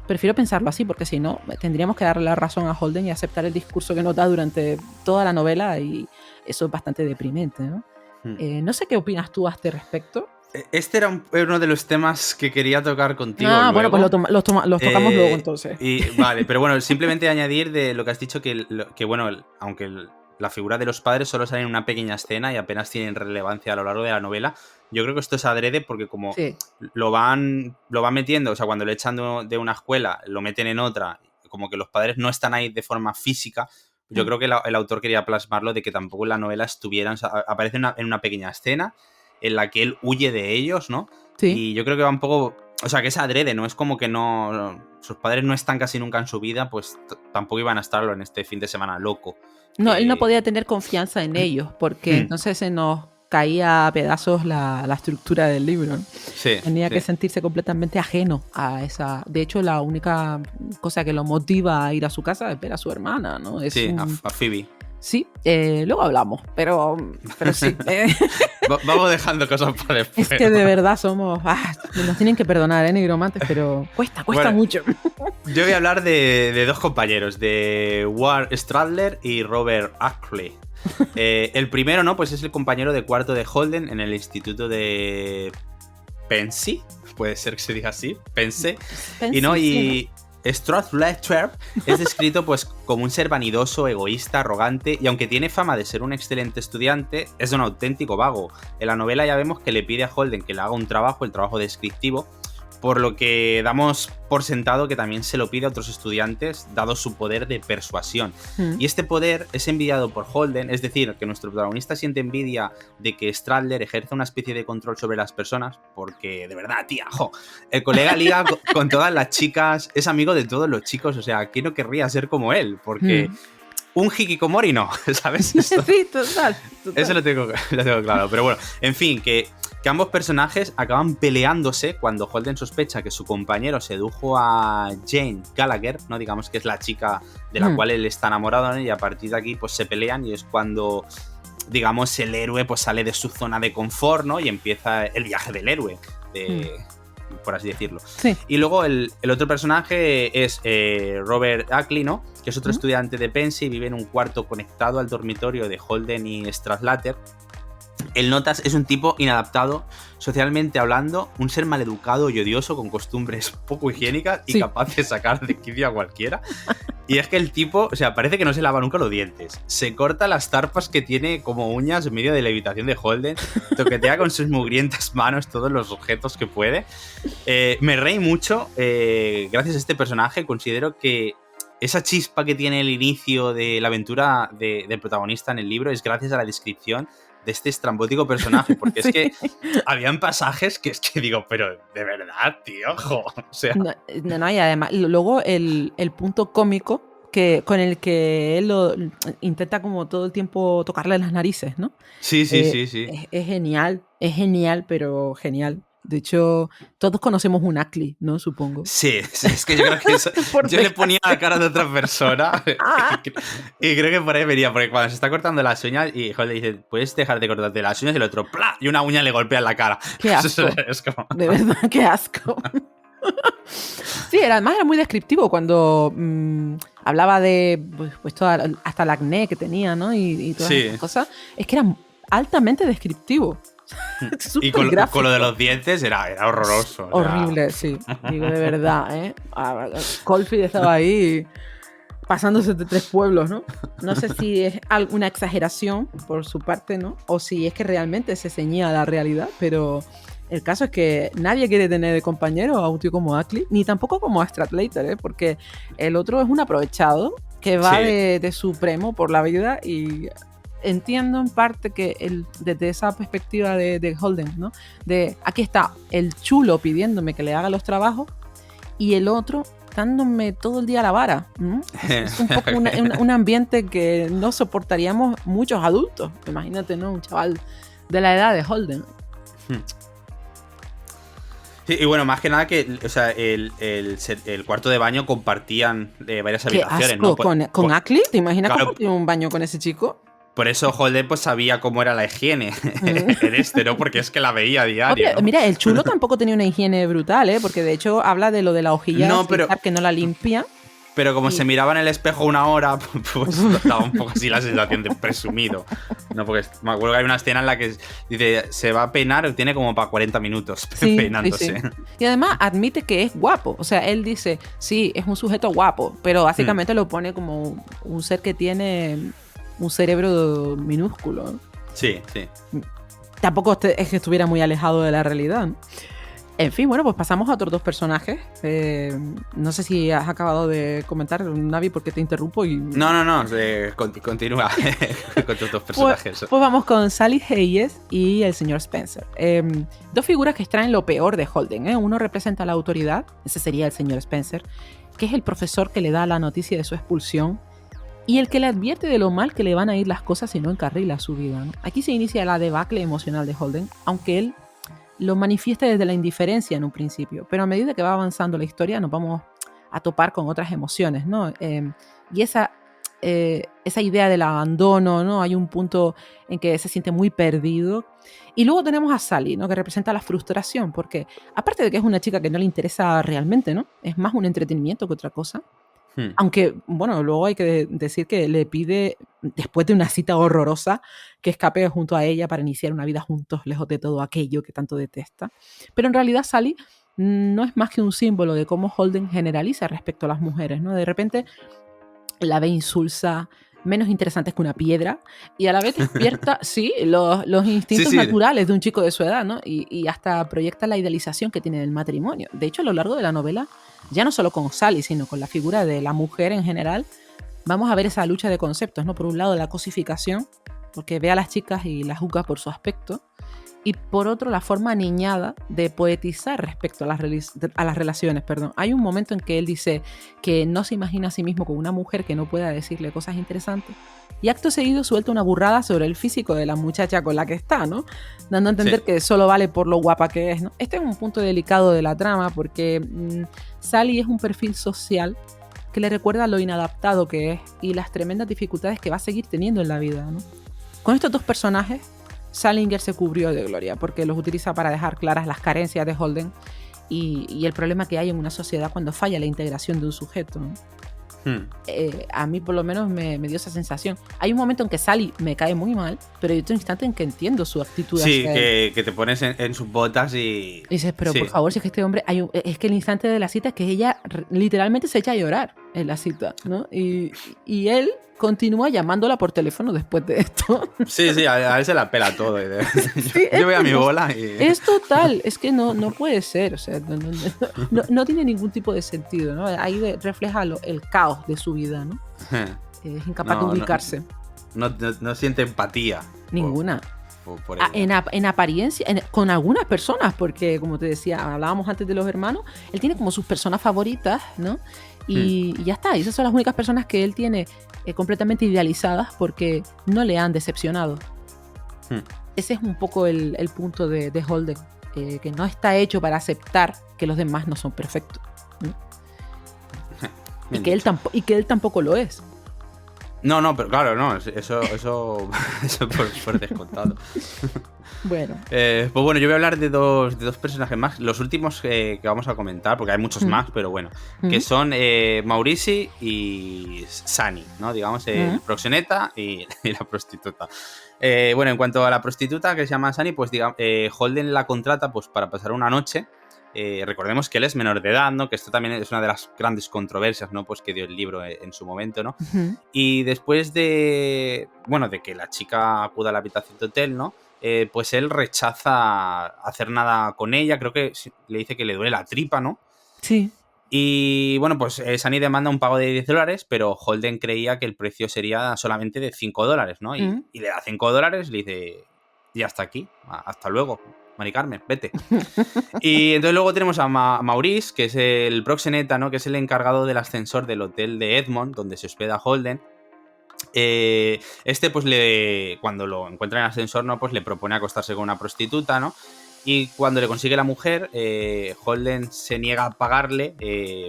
Prefiero pensarlo así, porque si no, tendríamos que darle la razón a Holden y aceptar el discurso que nos da durante toda la novela, y eso es bastante deprimente, ¿no? No sé qué opinas tú a este respecto. Este era uno de los temas que quería tocar contigo. Bueno, pues los tocamos luego entonces. Vale, pero bueno, simplemente añadir de lo que has dicho que bueno, aunque la figura de los padres solo sale en una pequeña escena y apenas tienen relevancia a lo largo de la novela, yo creo que esto es adrede porque como lo van metiendo, o sea, cuando lo echan de una escuela, lo meten en otra, como que los padres no están ahí de forma física. Yo creo que el autor quería plasmarlo de que tampoco en la novela estuvieran, o sea, aparece en una pequeña escena en la que él huye de ellos, ¿no? Sí. Y yo creo que va un poco... O sea, que es adrede, ¿no? Es como que no... Sus padres no están casi nunca en su vida, pues tampoco iban a estarlo en este fin de semana loco. No, él no podía tener confianza en ellos, porque entonces se nos caía a pedazos la estructura del libro, ¿no? Sí, tenía que sentirse completamente ajeno a esa... De hecho, la única cosa que lo motiva a ir a su casa es ver a su hermana, ¿no? Es a Phoebe. Sí, luego hablamos, pero sí. Vamos dejando cosas para después. Es que de verdad nos tienen que perdonar, nigromantes, pero cuesta mucho. Yo voy a hablar de 2 compañeros, de Ward Stradler y Robert Ackley. El primero, ¿no? Pues es el compañero de cuarto de Holden en el instituto de Pensy. Puede ser que se diga así, Pensy. Y Stradler es descrito pues como un ser vanidoso, egoísta, arrogante, y aunque tiene fama de ser un excelente estudiante, es un auténtico vago. En la novela ya vemos que le pide a Holden que le haga un trabajo, el trabajo descriptivo, por lo que damos por sentado que también se lo pide a otros estudiantes, dado su poder de persuasión. Y este poder es envidiado por Holden, es decir, que nuestro protagonista siente envidia de que Stradler ejerza una especie de control sobre las personas, porque, de verdad, tía, el colega liga con todas las chicas, es amigo de todos los chicos, o sea, ¿quién no querría ser como él? Porque... Un hikikomori no, ¿sabes? Esto, sí, total. Eso lo tengo claro. Pero bueno, en fin, que ambos personajes acaban peleándose cuando Holden sospecha que su compañero sedujo a Jane Gallagher, ¿no? Digamos que es la chica de la cual él está enamorado, ¿no? Y a partir de aquí pues se pelean y es cuando, digamos, el héroe pues sale de su zona de confort, ¿no? Y empieza el viaje del héroe, por así decirlo. Sí. Y luego el otro personaje es Robert Ackley, ¿no? Que es otro estudiante de Pensy y vive en un cuarto conectado al dormitorio de Holden y Stradlater. El Notas es un tipo inadaptado, socialmente hablando, un ser maleducado y odioso con costumbres poco higiénicas y capaz de sacar de quicio a cualquiera. Y es que el tipo, o sea, parece que no se lava nunca los dientes. Se corta las tarpas que tiene como uñas en medio de la habitación de Holden. Toquetea con sus mugrientas manos todos los objetos que puede. Me reí mucho. Gracias a este personaje considero que esa chispa que tiene el inicio de la aventura del protagonista en el libro es gracias a la descripción de este estrambótico personaje, porque es que habían pasajes que es que digo, pero de verdad, tío, o sea... No, y además, luego el punto cómico con el que él intenta como todo el tiempo tocarle las narices, ¿no? Sí. Es genial, pero genial. De hecho, todos conocemos un Ackley, ¿no? Supongo. Sí, es que yo creo que eso, yo le ponía la cara de otra persona y creo que por ahí venía, porque cuando se está cortando las uñas y Holden le dice, ¿puedes dejar de cortarte las uñas? Y el otro, ¡plá! Y una uña le golpea en la cara. ¡Qué asco! Es como... De verdad, qué asco. Sí, además era muy descriptivo cuando hablaba de pues hasta el acné que tenía, ¿no? Y todas esas cosas. Es que era altamente descriptivo. Y con lo de los dientes era horroroso. Horrible, sí. Digo, de verdad, ¿eh? Caulfield estaba ahí pasándose de 3 pueblos, ¿no? No sé si es alguna exageración por su parte, ¿no? O si es que realmente se ceñía a la realidad, pero el caso es que nadie quiere tener de compañero a un tío como Ackley, ni tampoco como a Stradlater, ¿eh? Porque el otro es un aprovechado que va de supremo por la vida y... Entiendo en parte que desde esa perspectiva de Holden, ¿no? De aquí está el chulo pidiéndome que le haga los trabajos y el otro dándome todo el día la vara. Es un poco un ambiente que no soportaríamos muchos adultos. Imagínate, ¿no? Un chaval de la edad de Holden. Sí, y bueno, más que nada que, o sea, el cuarto de baño compartían varias habitaciones, asco, ¿no? ¿Con Ackley? ¿Te imaginas compartir un baño con ese chico? Por eso Holden pues sabía cómo era la higiene en este, ¿no? Porque es que la veía a diario. Oye, ¿no? Mira, el chulo tampoco tenía una higiene brutal, ¿eh? Porque de hecho habla de lo de la hojilla que no la limpia. Pero como se miraba en el espejo una hora, pues daba un poco así la sensación de presumido. No, porque me acuerdo que hay una escena en la que dice, se va a peinar, tiene como para 40 minutos peinándose. Sí. Y además admite que es guapo. O sea, él dice, sí, es un sujeto guapo, pero básicamente lo pone como un ser que tiene un cerebro minúsculo. Sí. Tampoco es que estuviera muy alejado de la realidad, ¿no? En fin, bueno, pues pasamos a otros 2 personajes. No sé si has acabado de comentar, Navi, porque te interrumpo y... No, continúa con tus 2 personajes. Pues vamos con Sally Hayes y el señor Spencer. 2 figuras que extraen lo peor de Holden, ¿eh? Uno representa la autoridad, ese sería el señor Spencer, que es el profesor que le da la noticia de su expulsión y el que le advierte de lo mal que le van a ir las cosas si no encarrila su vida, ¿no? Aquí se inicia la debacle emocional de Holden, aunque él lo manifiesta desde la indiferencia en un principio, pero a medida que va avanzando la historia nos vamos a topar con otras emociones, ¿no? Y esa idea del abandono, ¿no? Hay un punto en que se siente muy perdido. Y luego tenemos a Sally, ¿no? Que representa la frustración, porque aparte de que es una chica que no le interesa realmente, ¿no? Es más un entretenimiento que otra cosa. Aunque, bueno, luego hay que decir que le pide, después de una cita horrorosa, que escape junto a ella para iniciar una vida juntos, lejos de todo aquello que tanto detesta. Pero en realidad Sally no es más que un símbolo de cómo Holden generaliza respecto a las mujeres, ¿no? De repente la ve insulsa, menos interesantes que una piedra, y a la vez despierta, los instintos naturales de un chico de su edad, ¿no? Y hasta proyecta la idealización que tiene del matrimonio. De hecho, a lo largo de la novela, ya no solo con Sally, sino con la figura de la mujer en general, vamos a ver esa lucha de conceptos, ¿no? Por un lado, la cosificación, porque ve a las chicas y las juzga por su aspecto, y por otro, la forma aniñada de poetizar respecto a las relaciones. Hay un momento en que él dice que no se imagina a sí mismo con una mujer que no pueda decirle cosas interesantes, y acto seguido suelta una burrada sobre el físico de la muchacha con la que está, ¿no? Dando a entender que solo vale por lo guapa que es, ¿no? Este es un punto delicado de la trama porque Sally es un perfil social que le recuerda lo inadaptado que es y las tremendas dificultades que va a seguir teniendo en la vida, ¿no? Con estos 2 personajes, Salinger se cubrió de gloria porque los utiliza para dejar claras las carencias de Holden y el problema que hay en una sociedad cuando falla la integración de un sujeto, ¿no? A mí por lo menos me dio esa sensación. Hay un momento en que Sally me cae muy mal, pero hay otro instante en que entiendo su actitud. Sí, que te pones en sus botas y dices, pero sí. por favor, si es que este hombre... es que el instante de la cita es que ella literalmente se echa a llorar en la cita, ¿no? Y él continúa llamándola por teléfono después de esto. Sí, a él se la pela todo. Sí, yo voy a mi bola y... Es total, es que no puede ser, o sea, no tiene ningún tipo de sentido, ¿no? Ahí refleja el caos de su vida, ¿no? Es incapaz de ubicarse. No siente empatía. Ninguna. Por ella. En apariencia, con algunas personas, porque como te decía, hablábamos antes de los hermanos, él tiene como sus personas favoritas, ¿no? Y ya está, y esas son las únicas personas que él tiene completamente idealizadas porque no le han decepcionado. Ese es un poco el punto de Holden, que no está hecho para aceptar que los demás no son perfectos, ¿no? y que él tampoco lo es. No, pero claro, no, eso por descontado. Bueno. Pues bueno, yo voy a hablar de dos personajes más, los últimos que vamos a comentar, porque hay muchos más, pero bueno, que son Maurici y Sunny, ¿no? Digamos, el proxeneta y la prostituta. Bueno, en cuanto a la prostituta, que se llama Sunny, pues digamos, Holden la contrata pues para pasar una noche. Recordemos que él es menor de edad, ¿no? Que esto también es una de las grandes controversias, ¿no? Pues que dio el libro en su momento, ¿no? Y después de que la chica acuda a la habitación de hotel, ¿no? Pues él rechaza hacer nada con ella. Creo que le dice que le duele la tripa, ¿no? Sí. Y bueno, pues Sunny demanda un pago de $10, pero Holden creía que el precio sería solamente de $5, ¿no? Y le da $5, le dice, y hasta aquí, hasta luego, Mari Carmen, vete. Y entonces luego tenemos a Maurice, que es el proxeneta, ¿no? Que es el encargado del ascensor del hotel de Edmond, donde se hospeda Holden. Pues cuando lo encuentra en el ascensor, ¿no? Pues le propone acostarse con una prostituta, ¿no? Y cuando le consigue la mujer, Holden se niega a pagarle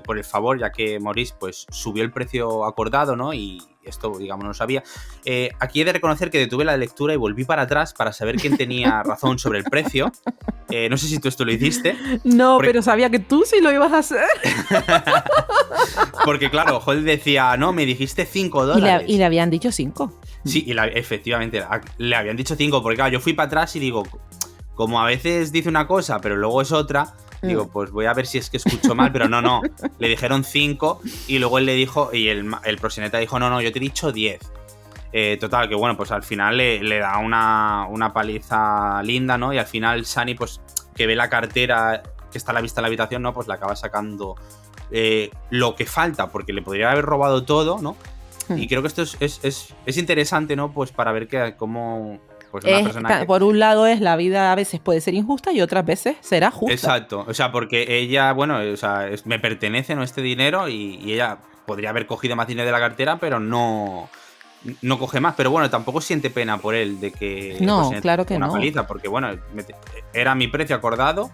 por el favor, ya que Maurice pues subió el precio acordado, ¿no? Y esto, digamos, no lo sabía. Aquí he de reconocer que detuve la lectura y volví para atrás para saber quién tenía razón sobre el precio. No sé si tú esto lo hiciste. No, pero sabía que tú sí lo ibas a hacer. Porque claro, Holden decía, no, me dijiste $5. Y le habían dicho 5. Sí, y efectivamente, le habían dicho 5, porque claro, yo fui para atrás y digo, como a veces dice una cosa, pero luego es otra, digo, pues voy a ver si es que escucho mal, pero no. Le dijeron 5 y luego él le dijo, y el proxeneta dijo, no, yo te he dicho 10. Total, que bueno, pues al final le da una paliza linda, ¿no? Y al final Sunny, pues, que ve la cartera que está a la vista en la habitación, ¿no? Pues le acaba sacando lo que falta, porque le podría haber robado todo, ¿no? Y creo que esto es interesante, ¿no? Pues para ver cómo... Pues una persona por un lado la vida a veces puede ser injusta y otras veces será justa. Exacto, o sea, porque ella, bueno, o sea, me pertenece, ¿no? Este dinero y ella podría haber cogido más dinero de la cartera, pero no coge más. Pero bueno, tampoco siente pena por él de que no, claro que una no. paliza, porque bueno, era mi precio acordado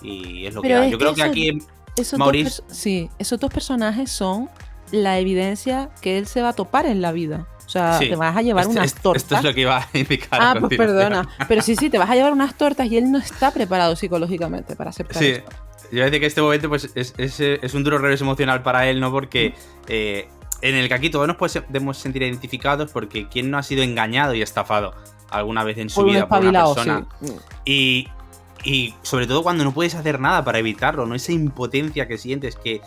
y es lo que hay. Yo creo que aquí Maurice... esos dos personajes son la evidencia que él se va a topar en la vida. O sea, te vas a llevar unas tortas. Esto es lo que iba a indicar. Pues perdona. Pero sí, te vas a llevar unas tortas y él no está preparado psicológicamente para aceptar eso. Yo voy a decir que este momento pues, es un duro revés emocional para él, ¿no? Porque en el que aquí todos nos podemos sentir identificados, porque ¿quién no ha sido engañado y estafado alguna vez en su vida por una persona? Sí. Y sobre todo cuando no puedes hacer nada para evitarlo, ¿no? Esa impotencia que sientes, que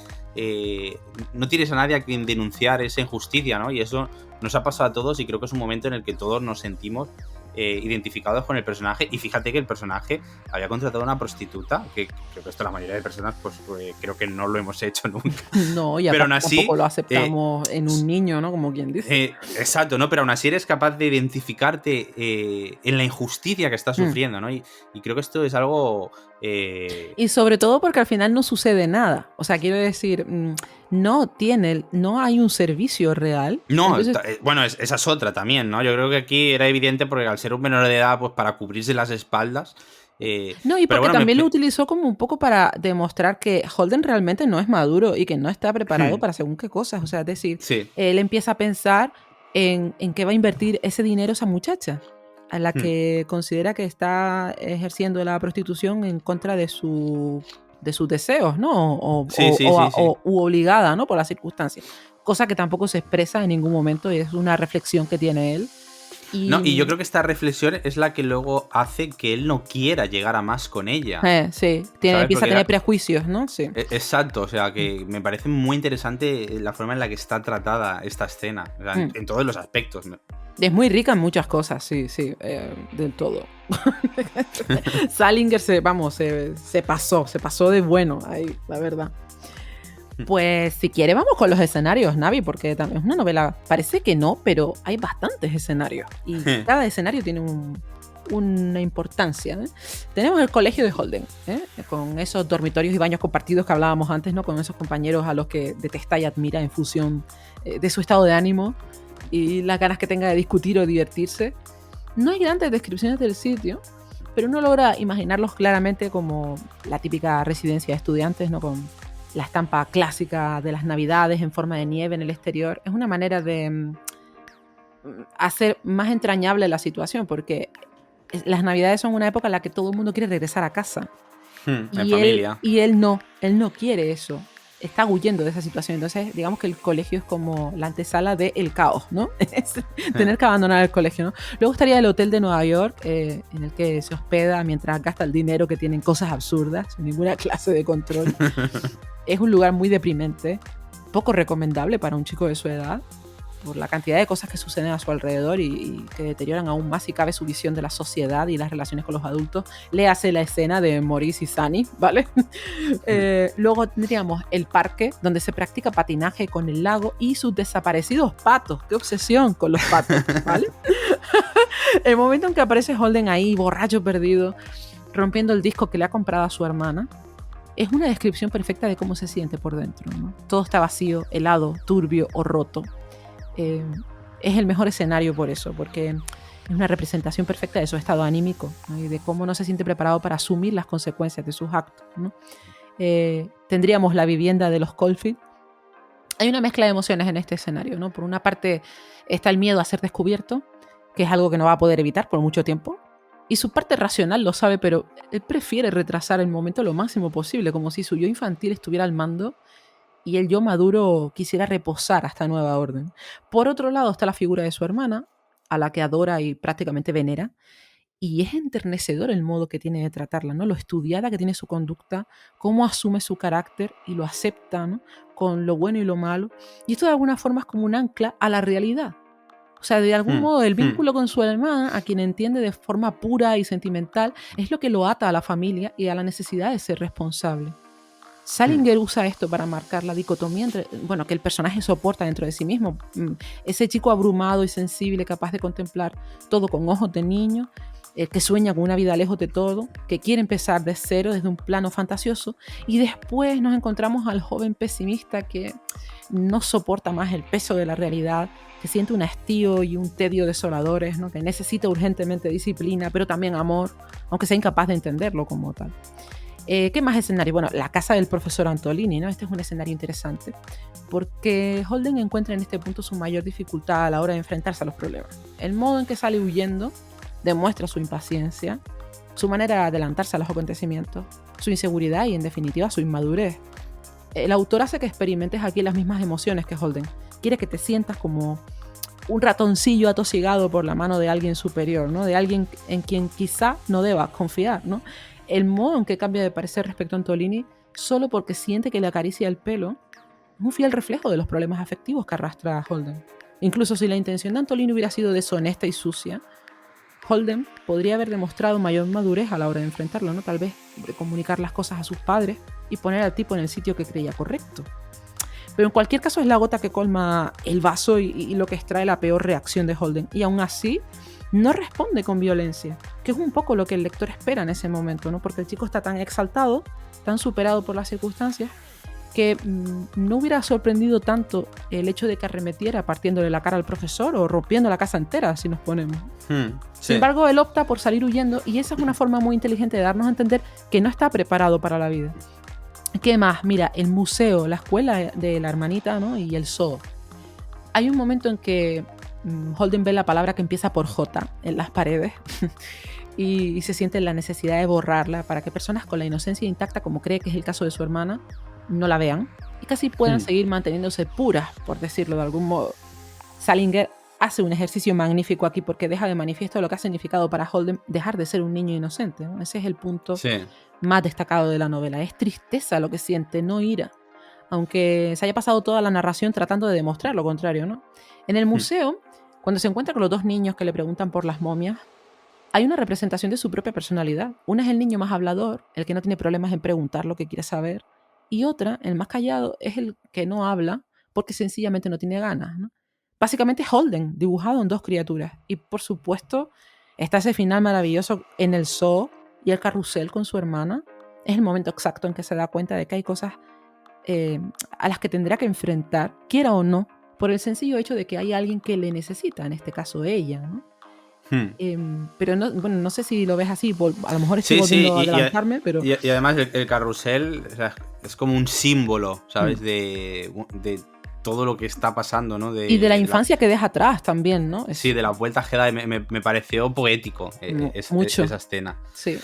no tienes a nadie a quien denunciar esa injusticia, ¿no? Y eso nos ha pasado a todos y creo que es un momento en el que todos nos sentimos identificados con el personaje. Y fíjate que el personaje había contratado a una prostituta, que creo que esto la mayoría de personas pues creo que no lo hemos hecho nunca. No, y pero aún así, tampoco lo aceptamos en un niño, ¿no? Como quien dice. Exacto, ¿no? Pero aún así eres capaz de identificarte en la injusticia que estás sufriendo, ¿no? Y creo que esto es algo... Y sobre todo porque al final no sucede nada. O sea, quiero decir, no hay un servicio real. No, entonces... bueno, esa es otra también, ¿no? Yo creo que aquí era evidente porque al ser un menor de edad, pues para cubrirse las espaldas... no, y porque también lo utilizó como un poco para demostrar que Holden realmente no es maduro y que no está preparado para según qué cosas. O sea, es decir, él empieza a pensar en qué va a invertir ese dinero esa muchacha, a la que considera que está ejerciendo la prostitución en contra de sus deseos, ¿no? U obligada, ¿no? Por las circunstancias. cosa que tampoco se expresa en ningún momento y es una reflexión que tiene él. Y yo creo que esta reflexión es la que luego hace que él no quiera llegar a más con ella. Sí, empieza a tener prejuicios, ¿no? Sí. Exacto, o sea, que me parece muy interesante la forma en la que está tratada esta escena, o sea, en todos los aspectos. Es muy rica en muchas cosas, sí, del todo. Salinger se pasó de bueno ahí, la verdad. Pues si quiere vamos con los escenarios, Navi, porque también es una novela, parece que no, pero hay bastantes escenarios y cada escenario tiene una importancia, ¿eh? Tenemos el colegio de Holden, con esos dormitorios y baños compartidos que hablábamos antes, ¿no? Con esos compañeros a los que detesta y admira en función de su estado de ánimo y las ganas que tenga de discutir o divertirse. No hay grandes descripciones del sitio, pero uno logra imaginarlos claramente como la típica residencia de estudiantes, ¿no? Con la estampa clásica de las navidades en forma de nieve en el exterior. Es una manera de hacer más entrañable la situación, porque las navidades son una época en la que todo el mundo quiere regresar a casa. En familia. Él no quiere eso. Está huyendo de esa situación. Entonces, digamos que el colegio es como la antesala del caos, ¿no? Tener que abandonar el colegio, ¿no? Luego estaría el hotel de Nueva York, en el que se hospeda mientras gasta el dinero que tienen cosas absurdas, sin ninguna clase de control. Es un lugar muy deprimente, poco recomendable para un chico de su edad, por la cantidad de cosas que suceden a su alrededor y que deterioran aún más, si cabe, su visión de la sociedad y las relaciones con los adultos. Léase la escena de Maurice y Sunny, ¿vale? Luego tendríamos el parque, donde se practica patinaje con el lago y sus desaparecidos patos. ¡Qué obsesión con los patos!, ¿vale? El momento en que aparece Holden ahí, borracho perdido, rompiendo el disco que le ha comprado a su hermana, es una descripción perfecta de cómo se siente por dentro, ¿no? Todo está vacío, helado, turbio o roto. Es el mejor escenario por eso, porque es una representación perfecta de su estado anímico, ¿no? Y de cómo no se siente preparado para asumir las consecuencias de sus actos, ¿no? Tendríamos la vivienda de los Caulfield. Hay una mezcla de emociones en este escenario, ¿no? Por una parte está el miedo a ser descubierto, que es algo que no va a poder evitar por mucho tiempo, y su parte racional lo sabe, pero él prefiere retrasar el momento lo máximo posible, como si su yo infantil estuviera al mando y el yo maduro quisiera reposar hasta nueva orden. Por otro lado está la figura de su hermana, a la que adora y prácticamente venera, y es enternecedor el modo que tiene de tratarla, ¿no? Lo estudiada que tiene su conducta, cómo asume su carácter y lo acepta, ¿no? Con lo bueno y lo malo. Y esto de alguna forma es como un ancla a la realidad. O sea, de algún modo el vínculo con su hermana, a quien entiende de forma pura y sentimental, es lo que lo ata a la familia y a la necesidad de ser responsable. Salinger usa esto para marcar la dicotomía entre, que el personaje soporta dentro de sí mismo. Ese chico abrumado y sensible, capaz de contemplar todo con ojos de niño, que sueña con una vida lejos de todo, que quiere empezar de cero desde un plano fantasioso, y después nos encontramos al joven pesimista que no soporta más el peso de la realidad, que siente un hastío y un tedio desoladores, ¿no? Que necesita urgentemente disciplina, pero también amor, aunque sea incapaz de entenderlo como tal. ¿Qué más escenario? Bueno, la casa del profesor Antolini, ¿no? Este es un escenario interesante porque Holden encuentra en este punto su mayor dificultad a la hora de enfrentarse a los problemas. El modo en que sale huyendo demuestra su impaciencia, su manera de adelantarse a los acontecimientos, su inseguridad y, en definitiva, su inmadurez. El autor hace que experimentes aquí las mismas emociones que Holden. Quiere que te sientas como un ratoncillo atosigado por la mano de alguien superior, ¿no? De alguien en quien quizá no debas confiar, ¿no? El modo en que cambia de parecer respecto a Antolini, solo porque siente que le acaricia el pelo, es un fiel reflejo de los problemas afectivos que arrastra Holden. Incluso si la intención de Antolini hubiera sido deshonesta y sucia, Holden podría haber demostrado mayor madurez a la hora de enfrentarlo, ¿no? Tal vez de comunicar las cosas a sus padres y poner al tipo en el sitio que creía correcto. Pero en cualquier caso es la gota que colma el vaso y lo que extrae la peor reacción de Holden. Y aún así no responde con violencia, que es un poco lo que el lector espera en ese momento, ¿no? Porque el chico está tan exaltado, tan superado por las circunstancias, que no hubiera sorprendido tanto el hecho de que arremetiera partiéndole la cara al profesor o rompiendo la casa entera, si nos ponemos. Sí. Sin embargo, él opta por salir huyendo, y esa es una forma muy inteligente de darnos a entender que no está preparado para la vida. ¿Qué más? Mira, el museo, la escuela de la hermanita, ¿no? Y el zoo. Hay un momento en que Holden ve la palabra que empieza por J en las paredes y se siente la necesidad de borrarla para que personas con la inocencia intacta, como cree que es el caso de su hermana, no la vean. y que así puedan seguir manteniéndose puras, por decirlo de algún modo. Salinger hace un ejercicio magnífico aquí porque deja de manifiesto lo que ha significado para Holden dejar de ser un niño inocente, ¿no? Ese es el punto más destacado de la novela. Es tristeza lo que siente, no ira. Aunque se haya pasado toda la narración tratando de demostrar lo contrario, ¿no? En el museo, cuando se encuentra con los dos niños que le preguntan por las momias, hay una representación de su propia personalidad. Una es el niño más hablador, el que no tiene problemas en preguntar lo que quiere saber, y otra, el más callado, es el que no habla porque sencillamente no tiene ganas, ¿no? Básicamente Holden, dibujado en dos criaturas. Y por supuesto, está ese final maravilloso en el zoo y el carrusel con su hermana. Es el momento exacto en que se da cuenta de que hay cosas a las que tendrá que enfrentar, quiera o no, por el sencillo hecho de que hay alguien que le necesita, en este caso ella, ¿no? Pero no sé si lo ves así, a lo mejor estoy volviendo a adelantarme, pero... Y además el carrusel, o sea, es como un símbolo, ¿sabes? De todo lo que está pasando, ¿no? Y de la infancia que deja atrás también, ¿no? Sí, de la vuelta a Jedi me pareció poético mucho. Esa escena. Sí.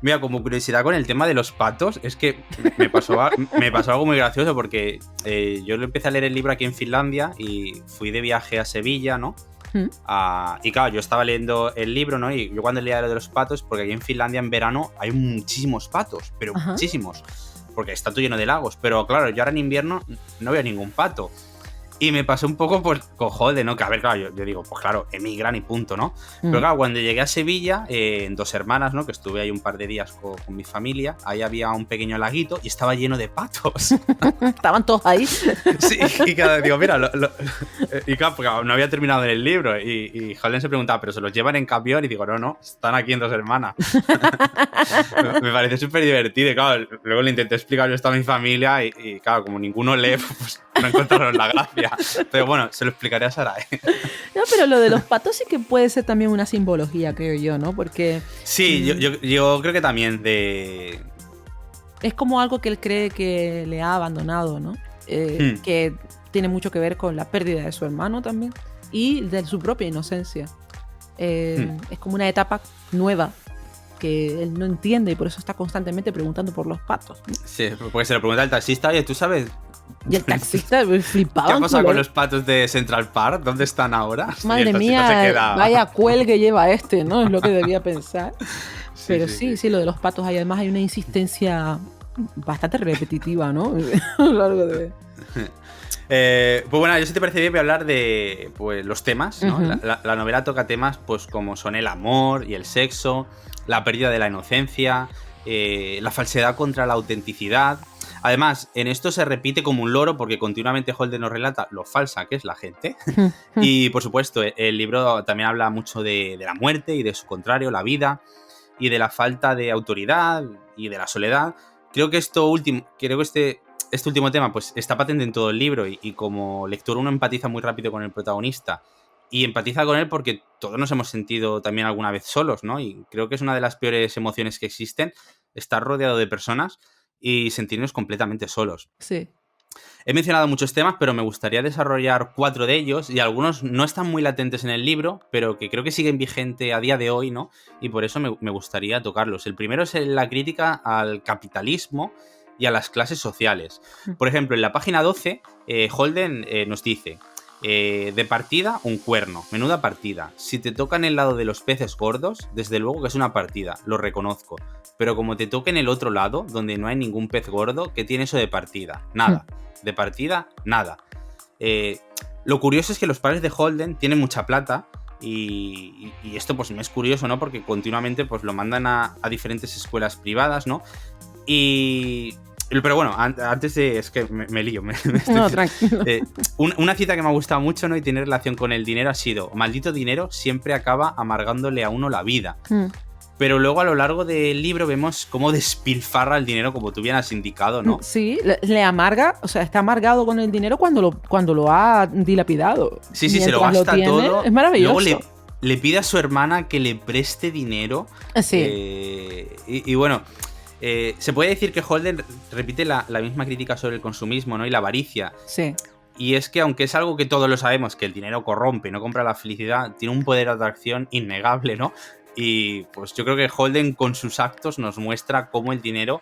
Mira, como curiosidad con el tema de los patos, es que me pasó algo muy gracioso porque yo lo empecé a leer el libro aquí en Finlandia y fui de viaje a Sevilla, ¿no? Y claro, yo estaba leyendo el libro, ¿no? Y yo cuando leía lo de los patos, porque aquí en Finlandia en verano hay muchísimos patos, pero muchísimos, porque está todo lleno de lagos. Pero claro, yo ahora en invierno no veo ningún pato. Y me pasó un poco pues, con Holden, ¿no? Que a ver, claro, yo digo, pues claro, emigran y punto, ¿no? Pero claro, cuando llegué a Sevilla, en Dos Hermanas, ¿no? Que estuve ahí un par de días con mi familia, ahí había un pequeño laguito y estaba lleno de patos. Estaban todos ahí. Sí, y cada digo, mira, y claro, porque no había terminado el libro y Holden se preguntaba, ¿pero se los llevan en camión? Y digo, no, están aquí en Dos Hermanas. me pareció súper divertido y claro, luego le intenté explicar esto a mi familia y claro, como ninguno lee, pues no encontraron la gracia. Pero bueno, se lo explicaré a Sarai. No, pero lo de los patos sí que puede ser también una simbología, creo yo, ¿no? Porque... Sí, yo creo que también de... Es como algo que él cree que le ha abandonado, ¿no? Que tiene mucho que ver con la pérdida de su hermano también y de su propia inocencia. Es como una etapa nueva que él no entiende y por eso está constantemente preguntando por los patos, ¿no? Sí, porque se lo pregunta al taxista, oye, ¿tú sabes? Y el taxista flipaba. ¿Qué ha pasado con los patos de Central Park? ¿Dónde están ahora? Madre mía, vaya cuelgue lleva ¿no? Es lo que debía pensar. Pero sí, lo de los patos, además hay una insistencia bastante repetitiva, ¿no? A lo largo de... Pues bueno, yo si te parece bien voy a hablar de pues, los temas, ¿no? La novela toca temas pues como son el amor y el sexo, la pérdida de la inocencia, la falsedad contra la autenticidad. Además, en esto se repite como un loro porque continuamente Holden nos relata lo falsa que es la gente. Y, por supuesto, el libro también habla mucho de la muerte y de su contrario, la vida, y de la falta de autoridad y de la soledad. Creo que este último tema pues, está patente en todo el libro y como lector uno empatiza muy rápido con el protagonista. Y empatiza con él porque todos nos hemos sentido también alguna vez solos, ¿no? Y creo que es una de las peores emociones que existen, estar rodeado de personas y sentirnos completamente solos. Sí. He mencionado muchos temas, pero me gustaría desarrollar 4 de ellos y algunos no están muy latentes en el libro, pero que creo que siguen vigente a día de hoy, ¿no? Y por eso me gustaría tocarlos. El primero es la crítica al capitalismo y a las clases sociales. Por ejemplo, en la página 12, Holden nos dice... de partida, un cuerno. Menuda partida. Si te toca en el lado de los peces gordos, desde luego que es una partida, lo reconozco. Pero como te toque en el otro lado, donde no hay ningún pez gordo, ¿qué tiene eso de partida? Nada. De partida, nada. Lo curioso es que los padres de Holden tienen mucha plata y esto pues me es curioso, ¿no? Porque continuamente pues lo mandan a diferentes escuelas privadas, ¿no? Pero bueno, antes de... Es que me lío. No, tranquilo. Una cita que me ha gustado mucho, ¿no? Y tiene relación con el dinero ha sido: maldito dinero siempre acaba amargándole a uno la vida. Pero luego a lo largo del libro vemos cómo despilfarra el dinero, como tú bien has indicado, ¿no? Sí, le amarga, o sea, está amargado con el dinero cuando lo ha dilapidado. Sí, se lo gasta todo. Es maravilloso. Luego le pide a su hermana que le preste dinero. Sí. Y bueno... se puede decir que Holden repite la misma crítica sobre el consumismo, ¿no? Y la avaricia. Sí. Y es que aunque es algo que todos lo sabemos, que el dinero corrompe, no compra la felicidad, tiene un poder de atracción innegable, ¿no? Y pues yo creo que Holden con sus actos nos muestra cómo el dinero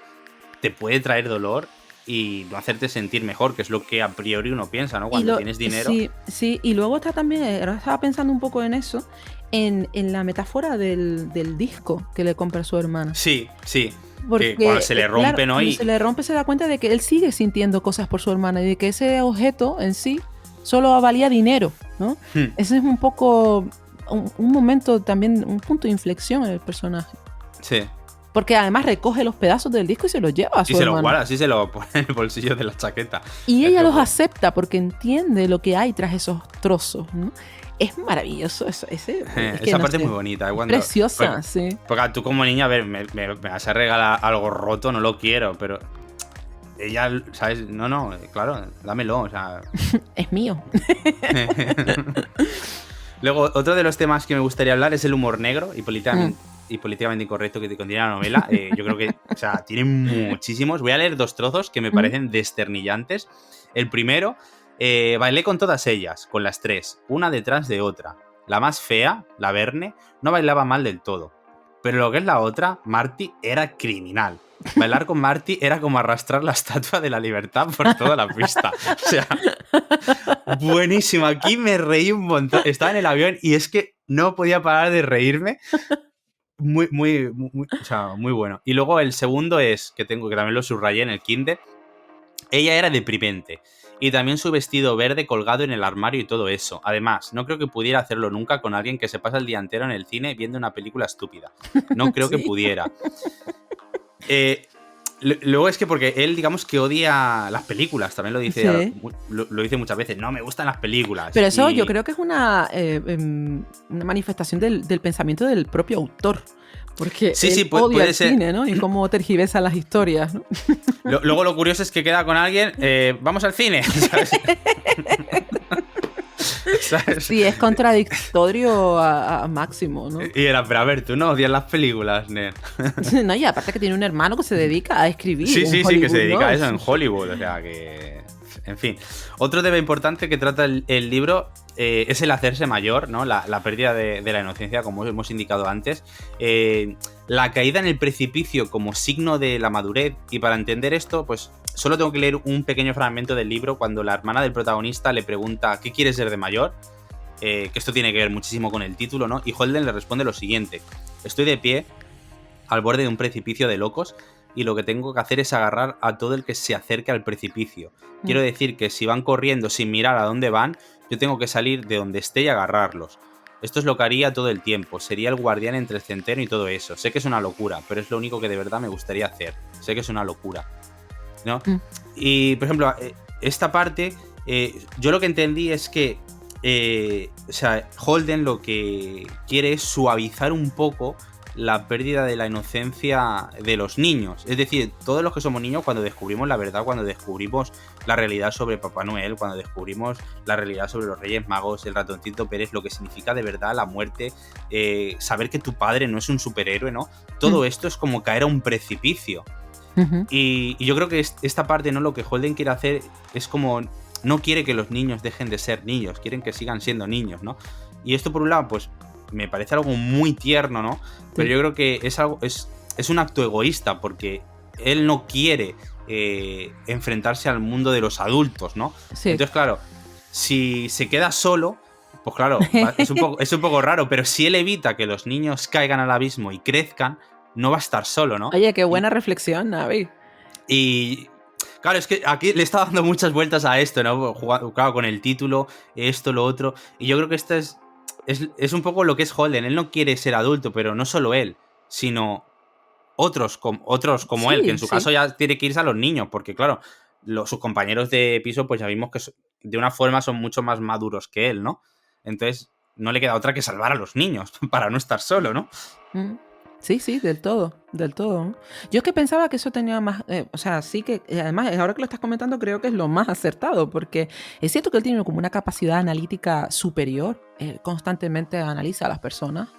te puede traer dolor y no hacerte sentir mejor, que es lo que a priori uno piensa, ¿no? Cuando tienes dinero. Sí, y luego está también, ahora estaba pensando un poco en eso, en la metáfora del disco que le compra a su hermana. Sí. Porque que cuando se le rompe, claro, ¿no? Cuando se le rompe se da cuenta de que él sigue sintiendo cosas por su hermana y de que ese objeto en sí solo valía dinero, ¿no? Ese es un poco un momento también, un punto de inflexión en el personaje. Sí. Porque además recoge los pedazos del disco y se los lleva a su hermana. Y se los guarda, sí, se lo pone en el bolsillo de la chaqueta. Y ella los acepta porque entiende lo que hay tras esos trozos, ¿no? Es maravilloso eso. Esa parte es muy bonita. Preciosa, sí. Porque tú como niña, a ver, me vas a regalar algo roto, no lo quiero, pero ella, ¿sabes? No, claro, dámelo, o sea... Es mío. Luego, otro de los temas que me gustaría hablar es el humor negro y políticamente incorrecto que contiene la novela. Yo creo que, o sea, tiene muchísimos. Voy a leer 2 trozos que me parecen desternillantes. El primero... bailé con todas ellas, con las 3, una detrás de otra. La más fea, la Verne, no bailaba mal del todo. Pero lo que es la otra, Marty, era criminal. Bailar con Marty era como arrastrar la Estatua de la Libertad por toda la pista. O sea, buenísimo. Aquí me reí un montón. Estaba en el avión y es que no podía parar de reírme. Muy, o sea, muy bueno. Y luego el segundo es, que también lo subrayé en el Kindle. Ella era deprimente. Y también su vestido verde colgado en el armario y todo eso. Además, no creo que pudiera hacerlo nunca con alguien que se pasa el día entero en el cine viendo una película estúpida. No creo que pudiera. Luego es que porque él, digamos que odia las películas. También lo dice, lo dice muchas veces. No me gustan las películas. Pero eso yo creo que es una manifestación del pensamiento del propio autor. Porque él odia el cine, ¿no? Y cómo tergiversa las historias, ¿no? Luego lo curioso es que queda con alguien, vamos al cine, ¿sabes? ¿Sabes? Sí, es contradictorio a máximo, ¿no? Y era, pero a ver, tú no odias las películas, Ner. No, y aparte que tiene un hermano que se dedica a escribir. Sí, que se dedica a eso en Hollywood, o sea que... En fin, otro tema importante que trata el libro es el hacerse mayor, ¿no? La pérdida de la inocencia, como hemos indicado antes. La caída en el precipicio como signo de la madurez. Y para entender esto, pues solo tengo que leer un pequeño fragmento del libro cuando la hermana del protagonista le pregunta ¿qué quieres ser de mayor? Que esto tiene que ver muchísimo con el título, ¿no? Y Holden le responde lo siguiente: estoy de pie al borde de un precipicio de locos y lo que tengo que hacer es agarrar a todo el que se acerque al precipicio. Quiero decir que si van corriendo sin mirar a dónde van, yo tengo que salir de donde esté y agarrarlos. Esto es lo que haría todo el tiempo, sería el guardián entre el centeno y todo eso. Sé que es una locura, pero es lo único que de verdad me gustaría hacer. Sé que es una locura, ¿no? Y, por ejemplo, esta parte, yo lo que entendí es que o sea, Holden lo que quiere es suavizar un poco la pérdida de la inocencia de los niños. Es decir, todos los que somos niños, cuando descubrimos la verdad, cuando descubrimos la realidad sobre Papá Noel, cuando descubrimos la realidad sobre los Reyes Magos, el ratoncito Pérez, lo que significa de verdad la muerte, saber que tu padre no es un superhéroe, ¿no? Todo esto es como caer a un precipicio. Y yo creo que esta parte, ¿no? Lo que Holden quiere hacer es como... No quiere que los niños dejen de ser niños, quieren que sigan siendo niños, ¿no? Y esto, por un lado, pues me parece algo muy tierno, ¿no? Pero yo creo que es un acto egoísta, porque él no quiere enfrentarse al mundo de los adultos, ¿no? Sí. Entonces, claro, si se queda solo, pues claro, es un poco raro, pero si él evita que los niños caigan al abismo y crezcan, no va a estar solo, ¿no? Oye, qué buena reflexión, Navi. Y... Claro, es que aquí le está dando muchas vueltas a esto, ¿no? Claro, con el título, esto, lo otro. Y yo creo que esto es un poco lo que es Holden. Él no quiere ser adulto, pero no solo él, sino otros como él, que en su caso ya tiene que irse a los niños, porque claro, sus compañeros de piso, pues ya vimos que de una forma son mucho más maduros que él, ¿no? Entonces no le queda otra que salvar a los niños para no estar solo, ¿no? Sí, del todo. Yo es que pensaba que eso tenía más, o sea, sí que, además, ahora que lo estás comentando, creo que es lo más acertado, porque es cierto que él tiene como una capacidad analítica superior, constantemente analiza a las personas,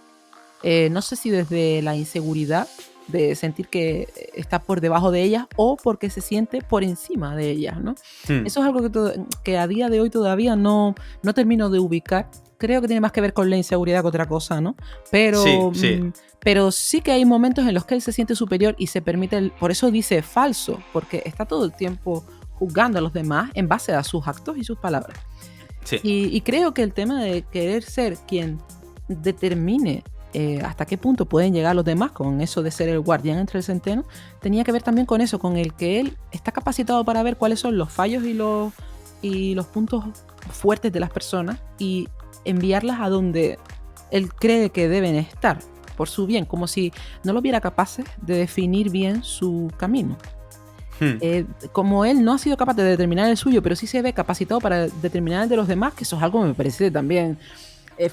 no sé si desde la inseguridad de sentir que está por debajo de ellas o porque se siente por encima de ellas, ¿no? Eso es algo que a día de hoy todavía no termino de ubicar, creo que tiene más que ver con la inseguridad que otra cosa, ¿no? Pero Sí. Pero sí que hay momentos en los que él se siente superior y se permite, por eso dice falso, porque está todo el tiempo juzgando a los demás en base a sus actos y sus palabras. Sí. Y creo que el tema de querer ser quien determine hasta qué punto pueden llegar los demás con eso de ser el guardián entre el centeno, tenía que ver también con eso, con el que él está capacitado para ver cuáles son los fallos y los puntos fuertes de las personas y enviarlas a donde él cree que deben estar por su bien, como si no lo viera capaces de definir bien su camino. Como él no ha sido capaz de determinar el suyo, pero sí se ve capacitado para determinar el de los demás, que eso es algo que me parece también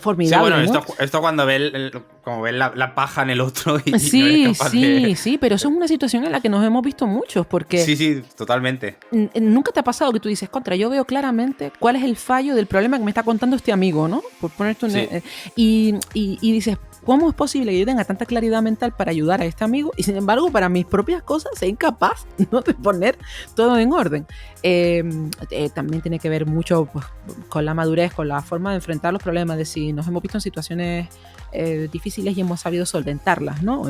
formidable. Sí, bueno, ¿no? esto cuando ve como ve la paja en el otro y Sí, no eres capaz de... sí, pero eso es una situación en la que nos hemos visto muchos, porque Sí, totalmente. nunca te ha pasado que tú dices, contra, yo veo claramente cuál es el fallo del problema que me está contando este amigo, ¿no? Por ponerte un... Sí. Y dices, ¿cómo es posible que yo tenga tanta claridad mental para ayudar a este amigo y sin embargo para mis propias cosas sea incapaz, ¿no?, de poner todo en orden? También tiene que ver mucho, pues, con la madurez, con la forma de enfrentar los problemas, de si nos hemos visto en situaciones difíciles y hemos sabido solventarlas, ¿no?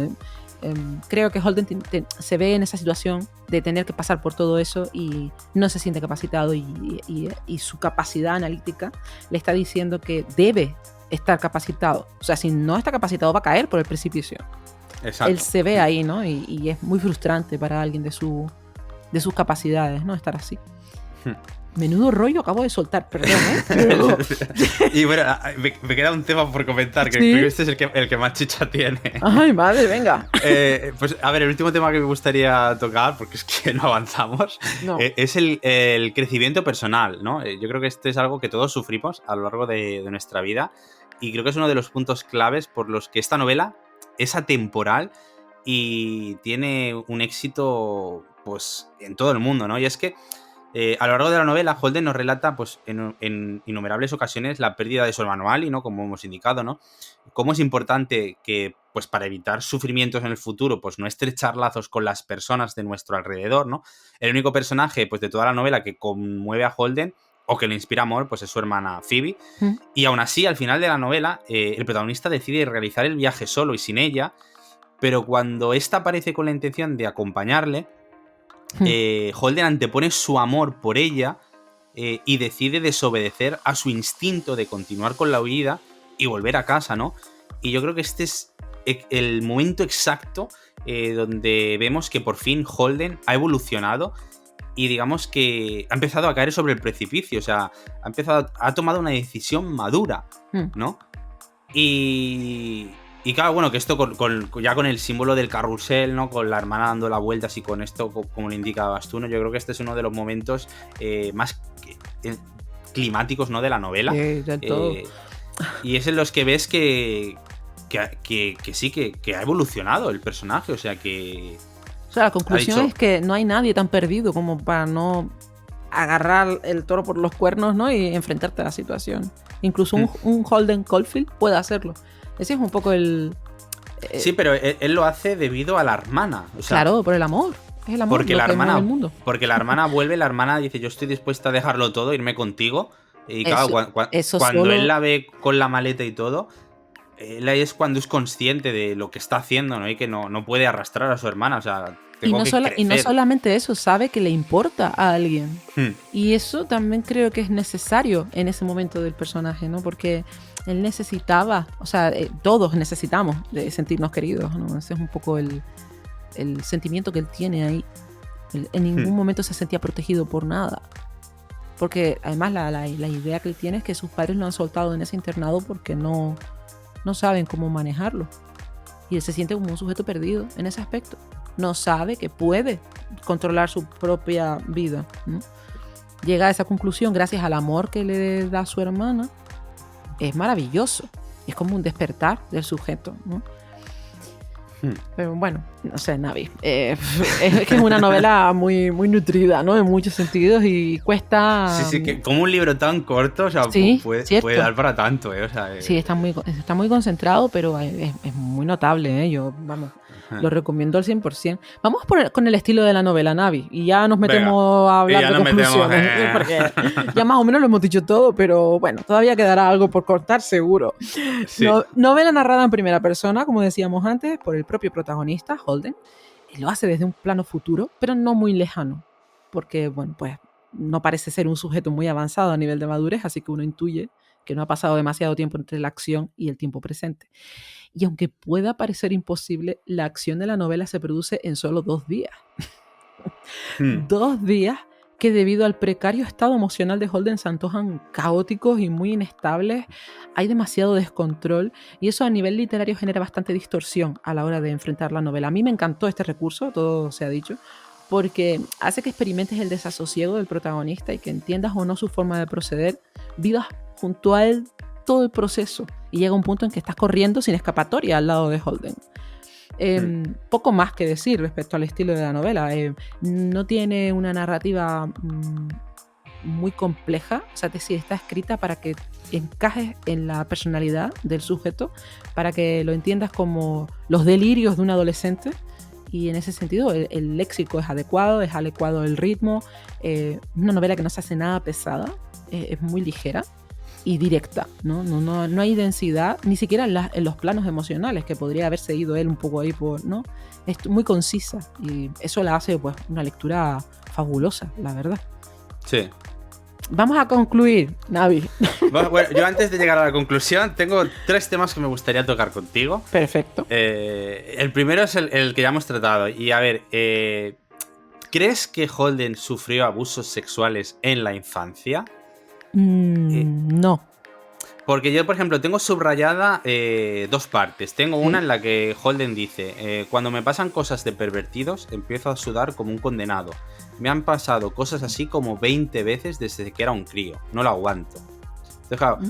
Creo que Holden se ve en esa situación de tener que pasar por todo eso y no se siente capacitado y su capacidad analítica le está diciendo que debe estar capacitado. O sea, si no está capacitado va a caer por el precipicio. Exacto. Él se ve ahí, ¿no? Y es muy frustrante para alguien de sus capacidades, ¿no? Estar así. Menudo rollo acabo de soltar, perdón, Pero... Y bueno, me queda un tema por comentar, que ¿Sí? creo que este es el que más chicha tiene. Ay, madre, venga. Pues a ver, el último tema que me gustaría tocar, porque es que no avanzamos, No. es el crecimiento personal, ¿no? Yo creo que este es algo que todos sufrimos a lo largo de nuestra vida y creo que es uno de los puntos claves por los que esta novela es atemporal y tiene un éxito, pues, en todo el mundo, ¿no? Y es que a lo largo de la novela, Holden nos relata, pues, en innumerables ocasiones la pérdida de su hermano Ali, ¿no? Como hemos indicado, ¿no? Cómo es importante que, pues, para evitar sufrimientos en el futuro, pues, no estrechar lazos con las personas de nuestro alrededor, ¿no? El único personaje, pues, de toda la novela que conmueve a Holden o que le inspira amor, pues, es su hermana Phoebe. Y aún así, al final de la novela, el protagonista decide realizar el viaje solo y sin ella, pero cuando ésta aparece con la intención de acompañarle, Holden antepone su amor por ella y decide desobedecer a su instinto de continuar con la huida y volver a casa, ¿no? Y yo creo que este es el momento exacto donde vemos que por fin Holden ha evolucionado y digamos que ha empezado a caer sobre el precipicio, o sea, ha tomado una decisión madura, ¿no? Y claro, bueno, que esto ya con el símbolo del carrusel, ¿no? Con la hermana dando la vuelta así con esto, como lo indicabas tú, ¿no? Yo creo que este es uno de los momentos más climáticos, ¿no? De la novela. Del todo. Y es en los que ves que sí, que ha evolucionado el personaje, o sea que... O sea, la conclusión es que no hay nadie tan perdido como para no agarrar el toro por los cuernos, ¿no? Y enfrentarte a la situación. Incluso un Holden Caulfield puede hacerlo. Ese es un poco el... Sí, pero él lo hace debido a la hermana. O sea, claro, por el amor. Es el amor porque lo la que hermana, mueve el mundo. porque la hermana vuelve, la hermana dice, yo estoy dispuesta a dejarlo todo, irme contigo. Y claro, cuando él la ve con la maleta y todo, él ahí es cuando es consciente de lo que está haciendo, ¿no? Y que no puede arrastrar a su hermana, o sea... Y no solamente eso, sabe que le importa a alguien. Y eso también creo que es necesario en ese momento del personaje, ¿no? Porque él necesitaba, o sea, todos necesitamos de sentirnos queridos, ¿no? Ese es un poco el sentimiento que él tiene ahí. Él en ningún momento se sentía protegido por nada. Porque además la idea que él tiene es que sus padres lo han soltado en ese internado porque no saben cómo manejarlo. Y él se siente como un sujeto perdido en ese aspecto. No sabe que puede controlar su propia vida, ¿no? Llega a esa conclusión gracias al amor que le da a su hermana. Es maravilloso. Es como un despertar del sujeto, ¿no? Pero bueno, no sé, Navi. Es que es una novela muy, muy nutrida, ¿no? En muchos sentidos y cuesta... Sí, que como un libro tan corto, o sea, sí, puede dar para tanto, ¿eh? O sea, sí, está muy concentrado, pero es muy notable, ¿eh? Yo, vamos, Lo recomiendo al 100%. Vamos con el estilo de la novela, Navi, y ya nos metemos a hablar de conclusiones, porque ya más o menos lo hemos dicho todo, pero bueno, todavía quedará algo por cortar seguro. Sí. Novela narrada en primera persona, como decíamos antes, por el propio protagonista, Holden. Y lo hace desde un plano futuro, pero no muy lejano, porque, bueno, pues no parece ser un sujeto muy avanzado a nivel de madurez, así que uno intuye que no ha pasado demasiado tiempo entre la acción y el tiempo presente. Y aunque pueda parecer imposible, la acción de la novela se produce en solo 2 días. 2 días que debido al precario estado emocional de Holden se antojan caóticos y muy inestables. Hay demasiado descontrol y eso a nivel literario genera bastante distorsión a la hora de enfrentar la novela. A mí me encantó este recurso, todo se ha dicho, porque hace que experimentes el desasosiego del protagonista y que entiendas o no su forma de proceder, vivas junto a él todo el proceso y llega un punto en que estás corriendo sin escapatoria al lado de Holden. Poco más que decir respecto al estilo de la novela. No tiene una narrativa muy compleja, o sea, sí está escrita para que encajes en la personalidad del sujeto, para que lo entiendas como los delirios de un adolescente, y en ese sentido el léxico es adecuado el ritmo, una novela que no se hace nada pesada, es muy ligera y directa, no hay densidad, ni siquiera en los planos emocionales, que podría haberse ido él un poco ahí ¿no? Es muy concisa y eso la hace pues una lectura fabulosa, la verdad. Sí. Vamos a concluir, Navi. Bueno, yo antes de llegar a la conclusión tengo 3 temas que me gustaría tocar contigo. Perfecto. El primero es el que ya hemos tratado. Y a ver, ¿crees que Holden sufrió abusos sexuales en la infancia? No. Porque yo, por ejemplo, tengo subrayada 2 partes. Tengo una en la que Holden dice: cuando me pasan cosas de pervertidos, empiezo a sudar como un condenado. Me han pasado cosas así como 20 veces desde que era un crío. No lo aguanto. Entonces, claro,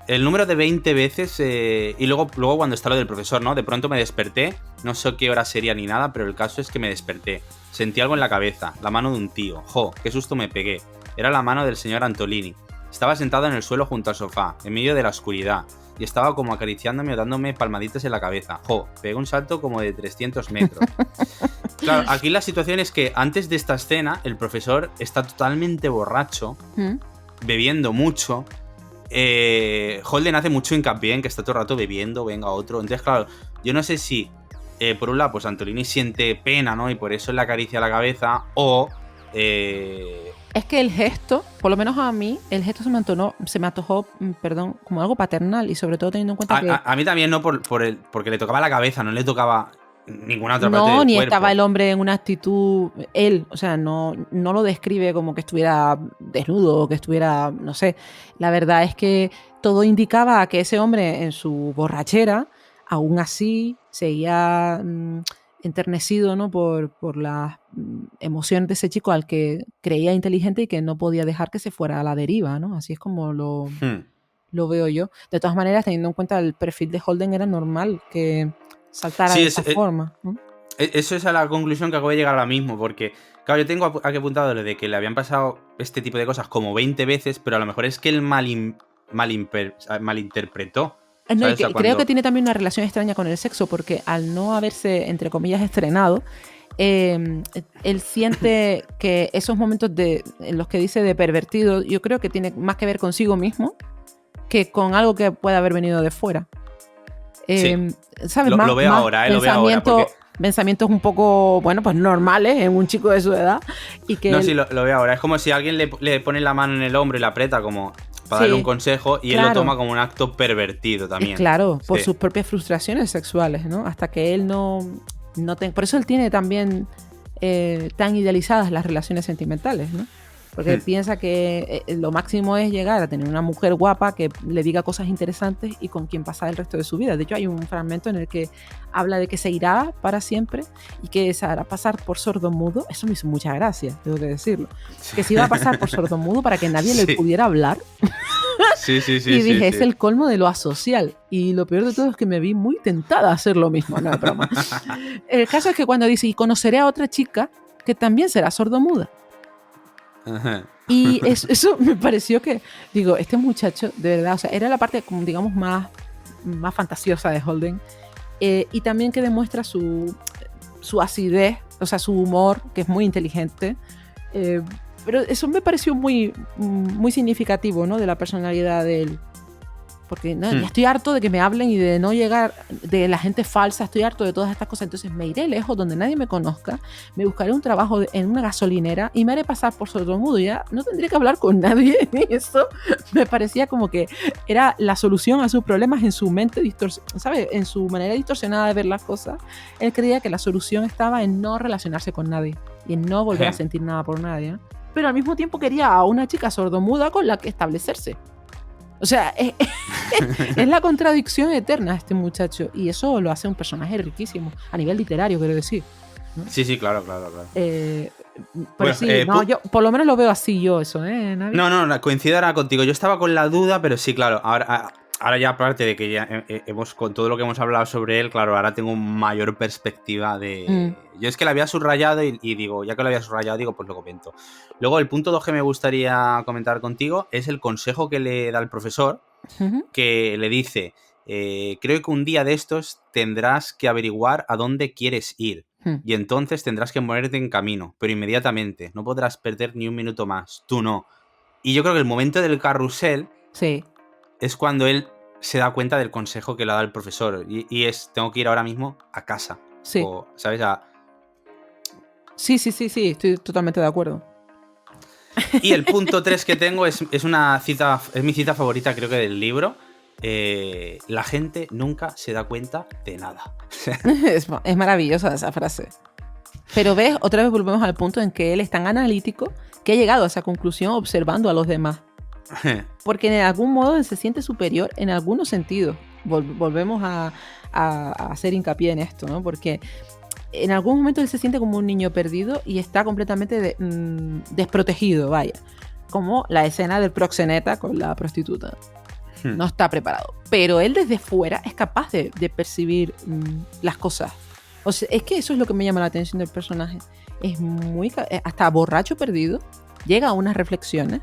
el número de 20 veces... y luego cuando está lo del profesor, ¿no? De pronto me desperté. No sé qué hora sería ni nada, pero el caso es que me desperté. Sentí algo en la cabeza. La mano de un tío. ¡Jo! ¡Qué susto me pegué! Era la mano del señor Antolini. Estaba sentado en el suelo junto al sofá, en medio de la oscuridad, y estaba como acariciándome o dándome palmaditas en la cabeza. ¡Jo! Pegué un salto como de 300 metros. Claro, aquí la situación es que antes de esta escena, el profesor está totalmente borracho, bebiendo mucho. Holden hace mucho hincapié en que está todo el rato bebiendo, venga otro. Entonces, claro, yo no sé si, por un lado, pues Antolini siente pena, ¿no? Y por eso le acaricia la cabeza, o... Es que el gesto, por lo menos a mí, el gesto se me antojó, como algo paternal, y sobre todo teniendo en cuenta que... A mí también no, porque le tocaba la cabeza, no le tocaba ninguna otra parte del No, ni cuerpo. estaba el hombre en una actitud... Él, o sea, no lo describe como que estuviera desnudo o que estuviera, no sé. La verdad es que todo indicaba que ese hombre en su borrachera, aún así, seguía... enternecido, ¿no? por las emociones de ese chico al que creía inteligente y que no podía dejar que se fuera a la deriva, ¿no? Así es como lo veo yo. De todas maneras, teniendo en cuenta el perfil de Holden, era normal que saltara de esa forma, ¿no? Eso es a la conclusión que acabo de llegar ahora mismo, porque, claro, yo tengo aquí apuntado lo de que le habían pasado este tipo de cosas como 20 veces, pero a lo mejor es que él malinterpretó. No, y creo que tiene también una relación extraña con el sexo, porque al no haberse, entre comillas, estrenado, él siente que esos momentos en los que dice de pervertido, yo creo que tiene más que ver consigo mismo que con algo que puede haber venido de fuera. ¿Sabes? Lo veo ahora, lo veo ahora. Porque... Pensamientos un poco, bueno, pues normales en un chico de su edad. Y que sí, lo veo ahora. Es como si alguien le pone la mano en el hombro y la aprieta como... para darle un consejo, y él lo toma como un acto pervertido también. Claro, por sus propias frustraciones sexuales, ¿no? Hasta que él no por eso él tiene también tan idealizadas las relaciones sentimentales, ¿no? Porque piensa que lo máximo es llegar a tener una mujer guapa que le diga cosas interesantes y con quien pasar el resto de su vida. De hecho, hay un fragmento en el que habla de que se irá para siempre y que se hará pasar por sordomudo. Eso me hizo mucha gracia, tengo que decirlo. Que se iba a pasar por sordomudo para que nadie le pudiera hablar. Sí. Y dije, es el colmo de lo asocial. Y lo peor de todo es que me vi muy tentada a hacer lo mismo. No es broma. El caso es que cuando dice, y conoceré a otra chica que también será sordomuda. Ajá. Y eso me pareció que, digo, este muchacho, de verdad, o sea, era la parte, como digamos, más fantasiosa de Holden, y también que demuestra su su acidez, o sea, su humor, que es muy inteligente. Pero eso me pareció muy significativo, ¿no? De la personalidad de él. Porque ya estoy harto de que me hablen y de no llegar, de la gente falsa, estoy harto de todas estas cosas. Entonces me iré lejos donde nadie me conozca, me buscaré un trabajo en una gasolinera y me haré pasar por sordomudo. Ya no tendré que hablar con nadie. Y eso me parecía como que era la solución a sus problemas en su mente, ¿sabes? En su manera distorsionada de ver las cosas. Él creía que la solución estaba en no relacionarse con nadie y en no volver a sentir nada por nadie. Pero al mismo tiempo quería a una chica sordomuda con la que establecerse. O sea, es la contradicción eterna este muchacho. Y eso lo hace un personaje riquísimo. A nivel literario, quiero decir, ¿no? Sí, claro. Pero Bueno, sí, yo por lo menos lo veo así yo, eso, ¿Navi? No, coincido ahora contigo. Yo estaba con la duda, pero sí, claro. Ahora ya, aparte de que ya con todo lo que hemos hablado sobre él, claro, ahora tengo mayor perspectiva de... Yo es que lo había subrayado y digo, ya que lo había subrayado, digo, pues lo comento. Luego, el punto 2 que me gustaría comentar contigo es el consejo que le da el profesor, que le dice, creo que un día de estos tendrás que averiguar a dónde quieres ir. Y entonces tendrás que ponerte en camino, pero inmediatamente. No podrás perder ni un minuto más. Tú no. Y yo creo que el momento del carrusel... Sí. Es cuando él se da cuenta del consejo que le da el profesor. Y es, tengo que ir ahora mismo a casa. Sí. O, ¿sabes? Sí, estoy totalmente de acuerdo. Y el punto 3 que tengo es una cita, es mi cita favorita, creo que del libro. La gente nunca se da cuenta de nada. Es maravillosa esa frase. Pero ves, otra vez volvemos al punto en que él es tan analítico que ha llegado a esa conclusión observando a los demás. Porque en algún modo él se siente superior en algunos sentidos. Volvemos a hacer hincapié en esto, ¿no? Porque en algún momento él se siente como un niño perdido y está completamente desprotegido, vaya. Como la escena del proxeneta con la prostituta. No está preparado. Pero él desde fuera es capaz de percibir las cosas. O sea, es que eso es lo que me llama la atención del personaje. Es hasta borracho perdido. Llega a unas reflexiones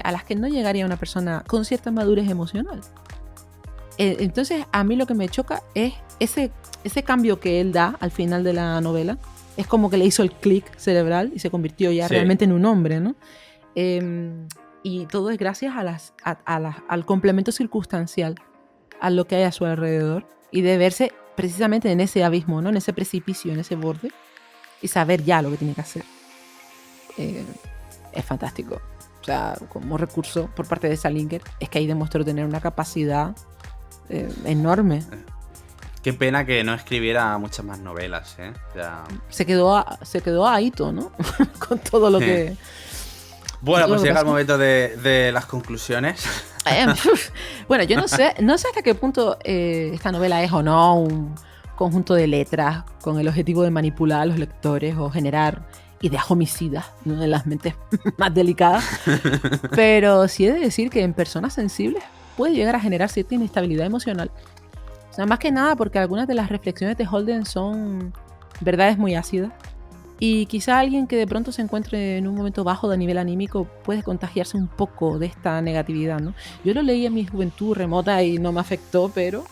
a las que no llegaría una persona con cierta madurez emocional. Entonces, a mí lo que me choca es ese cambio que él da al final de la novela. Es como que le hizo el clic cerebral y se convirtió ya realmente en un hombre, ¿no? Y todo es gracias al complemento circunstancial, a lo que hay a su alrededor, y de verse precisamente en ese abismo, ¿no? En ese precipicio, en ese borde, y saber ya lo que tiene que hacer. Es fantástico. O sea, como recurso por parte de Salinger, es que ahí demostró tener una capacidad enorme. Qué pena que no escribiera muchas más novelas, ¿eh? O sea... Se quedó a hito, ¿no? Con todo lo que... Bueno, pues llega el momento de las conclusiones. Bueno, yo no sé hasta qué punto esta novela es o no un conjunto de letras con el objetivo de manipular a los lectores o generar ideas homicidas, ¿no? En las mentes más delicadas. Pero sí he de decir que en personas sensibles puede llegar a generar cierta inestabilidad emocional. O sea, más que nada porque algunas de las reflexiones de Holden son verdades muy ácidas. Y quizá alguien que de pronto se encuentre en un momento bajo de nivel anímico puede contagiarse un poco de esta negatividad, ¿no? Yo lo leí en mi juventud remota y no me afectó, pero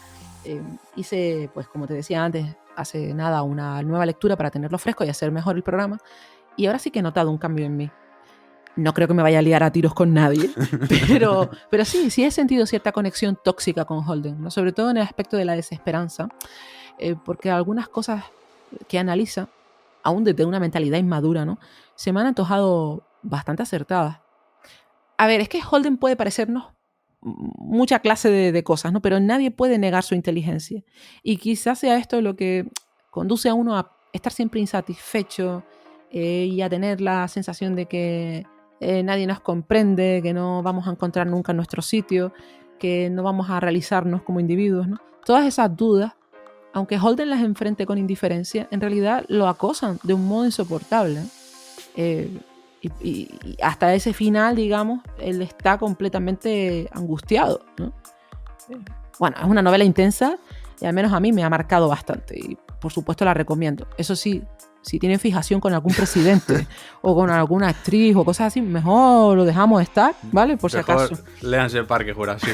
hice, pues como te decía antes, hace nada una nueva lectura para tenerlo fresco y hacer mejor el programa. Y ahora sí que he notado un cambio en mí. No creo que me vaya a liar a tiros con nadie, pero sí he sentido cierta conexión tóxica con Holden, ¿no? Sobre todo en el aspecto de la desesperanza, porque algunas cosas que analiza, aún desde una mentalidad inmadura, ¿no? Se me han antojado bastante acertadas. A ver, es que Holden puede parecernos mucha clase de cosas, ¿no? Pero nadie puede negar su inteligencia. Y quizás sea esto lo que conduce a uno a estar siempre insatisfecho y a tener la sensación de que nadie nos comprende, que no vamos a encontrar nunca nuestro sitio, que no vamos a realizarnos como individuos, ¿no? Todas esas dudas, aunque Holden las enfrente con indiferencia, en realidad lo acosan de un modo insoportable. Y hasta ese final, digamos, él está completamente angustiado, ¿no? Bueno, es una novela intensa y al menos a mí me ha marcado bastante y por supuesto la recomiendo. Eso sí, si tienen fijación con algún presidente o con alguna actriz o cosas así, mejor lo dejamos estar, ¿vale? Por mejor si acaso. Léanse el Parque Jurásico.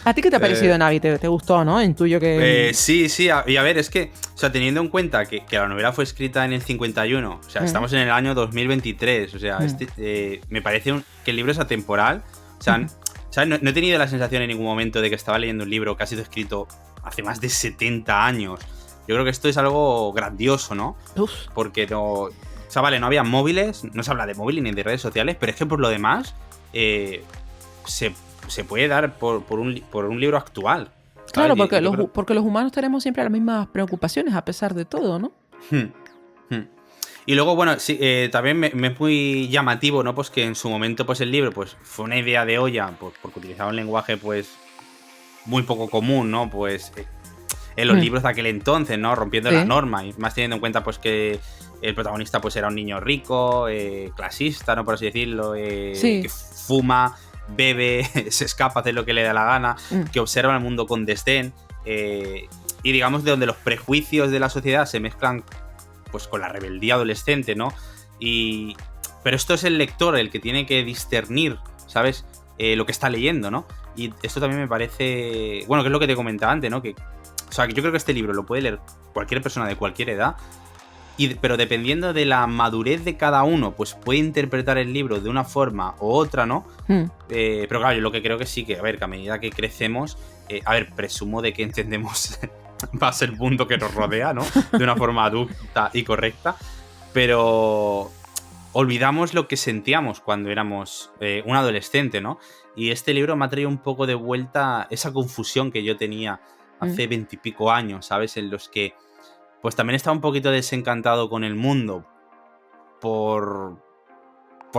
¿A ti qué te ha parecido, Navi? ¿Te gustó, no? Intuyo que... Sí, y a ver, es que, o sea, teniendo en cuenta que la novela fue escrita en el 51, o sea, estamos en el año 2023, o sea, me parece que el libro es atemporal, o sea, no he tenido la sensación en ningún momento de que estaba leyendo un libro que ha sido escrito hace más de 70 años. Yo creo que esto es algo grandioso, ¿no? Uf. Porque no... O sea, vale, no había móviles, no se habla de móvil ni de redes sociales, pero es que por lo demás se puede dar por un libro actual. ¿Sabes? Claro, porque los humanos tenemos siempre las mismas preocupaciones a pesar de todo, ¿no? Y luego, bueno, sí, también me es muy llamativo, ¿no? Pues que en su momento, pues el libro, pues fue una idea de olla, pues, porque utilizaba un lenguaje, pues, muy poco común, ¿no? Pues en los libros de aquel entonces, ¿no? Rompiendo la norma, y más teniendo en cuenta, pues, que el protagonista, pues, era un niño rico, clasista, ¿no? Por así decirlo, que fuma, bebe, se escapa, hace lo que le da la gana, que observa el mundo con desdén, y digamos de donde los prejuicios de la sociedad se mezclan pues con la rebeldía adolescente, ¿no? Pero esto es el lector el que tiene que discernir, ¿sabes? Lo que está leyendo, ¿no? Y esto también me parece... Bueno, que es lo que te comentaba antes, ¿no? O sea, que yo creo que este libro lo puede leer cualquier persona de cualquier edad, pero dependiendo de la madurez de cada uno, pues puede interpretar el libro de una forma u otra, ¿no? Pero claro, yo lo que creo que sí, que a ver, que a medida que crecemos, a ver, presumo de que entendemos más el mundo que nos rodea, ¿no? De una forma adulta y correcta, pero olvidamos lo que sentíamos cuando éramos un adolescente, ¿no? Y este libro me ha traído un poco de vuelta esa confusión que yo tenía hace 20 y pico años, ¿sabes? En los que pues también estaba un poquito desencantado con el mundo por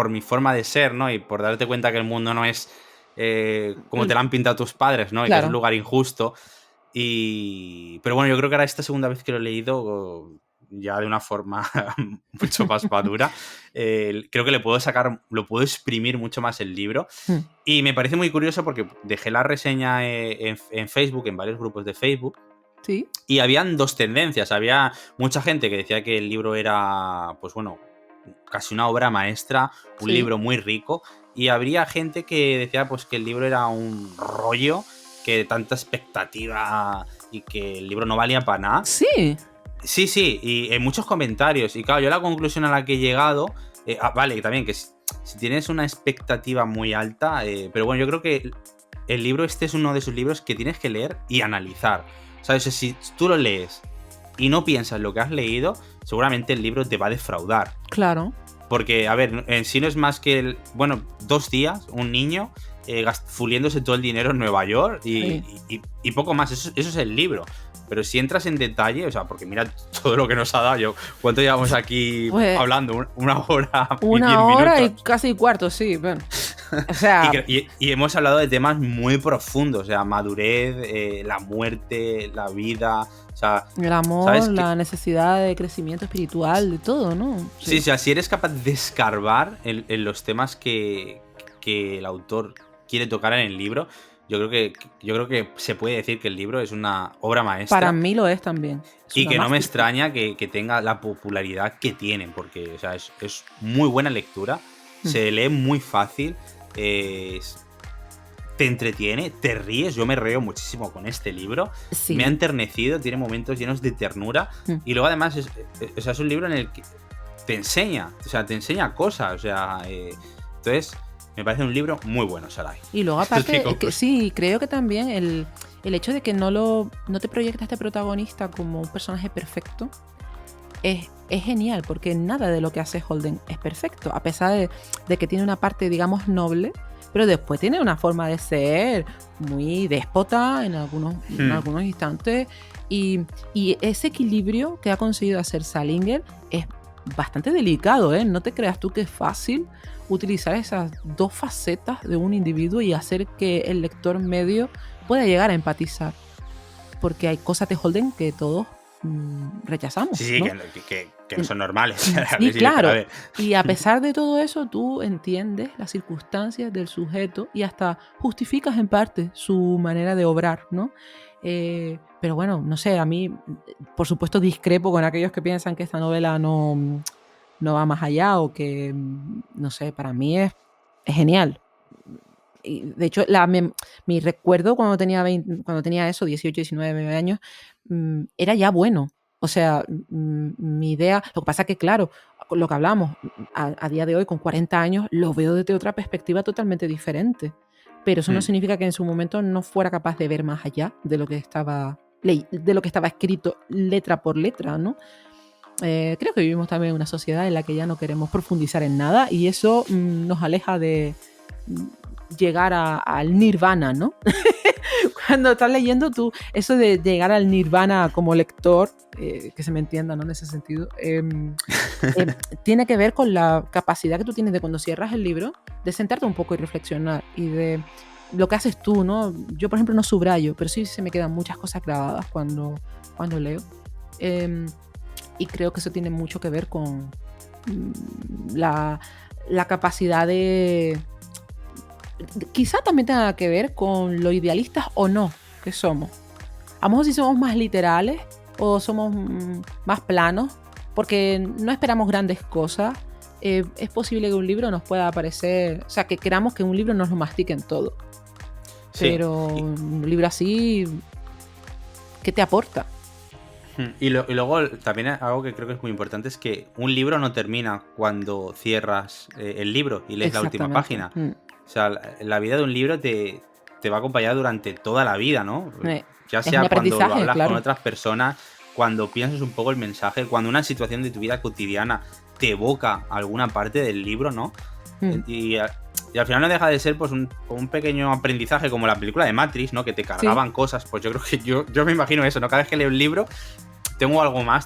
mi forma de ser, ¿no? Y por darte cuenta que el mundo no es como te lo han pintado tus padres, ¿no? Y claro, que es un lugar injusto. Pero bueno, yo creo que ahora esta segunda vez que lo he leído, ya de una forma mucho más madura, creo que lo puedo exprimir mucho más el libro. Y me parece muy curioso porque dejé la reseña en Facebook, en varios grupos de Facebook. Sí. Y habían dos tendencias. Había mucha gente que decía que el libro era, pues bueno, casi una obra maestra, un libro muy rico. Y habría gente que decía pues que el libro era un rollo, que tanta expectativa y que el libro no valía para nada. Sí. Sí, y en muchos comentarios. Y claro, yo la conclusión a la que he llegado, vale, también que si tienes una expectativa muy alta, pero bueno, yo creo que el libro este es uno de esos libros que tienes que leer y analizar. ¿Sabes? Si tú lo lees y no piensas lo que has leído, seguramente el libro te va a defraudar. Claro. Porque, a ver, en sí no es más que, 2 días, un niño fuliéndose todo el dinero en Nueva York y poco más. Eso es el libro. Pero si entras en detalle, o sea, porque mira todo lo que nos ha dado. ¿Cuánto llevamos aquí hablando? ¿1 hora y 10 minutos? 1 hora y casi cuarto, sí. Bueno. O sea... y hemos hablado de temas muy profundos, o sea, madurez, la muerte, la vida, o sea... El amor, ¿sabes? La necesidad de crecimiento espiritual, de todo, ¿no? Sí, o sea, si eres capaz de escarbar en los temas que el autor quiere tocar en el libro, yo creo que se puede decir que el libro es una obra maestra. Para mí lo es también. Y que no me extraña que tenga la popularidad que tiene, porque, o sea, es muy buena lectura, se lee muy fácil, te entretiene, te ríes. Yo me río muchísimo con este libro. Sí. Me ha enternecido, tiene momentos llenos de ternura. Y luego además es un libro en el que te enseña cosas. O sea, entonces me parece un libro muy bueno, Sarai. Y luego aparte, sí, creo que también el hecho de que no te proyecta este protagonista como un personaje perfecto es genial, porque nada de lo que hace Holden es perfecto, a pesar de que tiene una parte, digamos, noble, pero después tiene una forma de ser muy déspota en algunos instantes, y ese equilibrio que ha conseguido hacer Salinger es bastante delicado, ¿eh? No te creas tú que es fácil utilizar esas dos facetas de un individuo y hacer que el lector medio pueda llegar a empatizar, porque hay cosas de Holden que todos rechazamos. Sí, ¿no? Que no son normales. Sí, claro. Y a pesar de todo eso, tú entiendes las circunstancias del sujeto y hasta justificas en parte su manera de obrar, ¿no? Pero bueno, no sé, a mí, por supuesto, discrepo con aquellos que piensan que esta novela no va más allá o que, no sé, para mí es genial. Y de hecho, mi recuerdo cuando tenía 18, 19 años, era ya bueno. O sea, mi idea... Lo que pasa es que, claro, lo que hablamos, a día de hoy, con 40 años, lo veo desde otra perspectiva totalmente diferente. Pero eso no significa que en su momento no fuera capaz de ver más allá de lo que estaba escrito letra por letra, ¿no? Creo que vivimos también en una sociedad en la que ya no queremos profundizar en nada y eso nos aleja de llegar al nirvana, ¿no? Cuando estás leyendo tú, eso de llegar al nirvana como lector, que se me entienda, ¿no? En ese sentido, tiene que ver con la capacidad que tú tienes de cuando cierras el libro, de sentarte un poco y reflexionar y de lo que haces tú, ¿no? Yo, por ejemplo, no subrayo, pero sí se me quedan muchas cosas grabadas cuando leo. Y creo que eso tiene mucho que ver con la capacidad de... Quizá también tenga que ver con lo idealistas o no que somos. A lo mejor si somos más literales o somos más planos, porque no esperamos grandes cosas. Es posible que un libro nos pueda parecer... O sea, que queramos que un libro nos lo mastiquen todo. Sí. Pero un libro así, ¿qué te aporta? Y luego también algo que creo que es muy importante es que un libro no termina cuando cierras el libro y lees la última página. O sea, la vida de un libro te va a acompañar durante toda la vida, ¿no? Ya sea cuando lo hablas con otras personas, cuando piensas un poco el mensaje, cuando una situación de tu vida cotidiana te evoca alguna parte del libro, ¿no? Y al final no deja de ser pues un pequeño aprendizaje como la película de Matrix, ¿no? Que te cargaban cosas. Pues yo creo que yo me imagino eso, ¿no? Cada vez que leo un libro tengo algo más,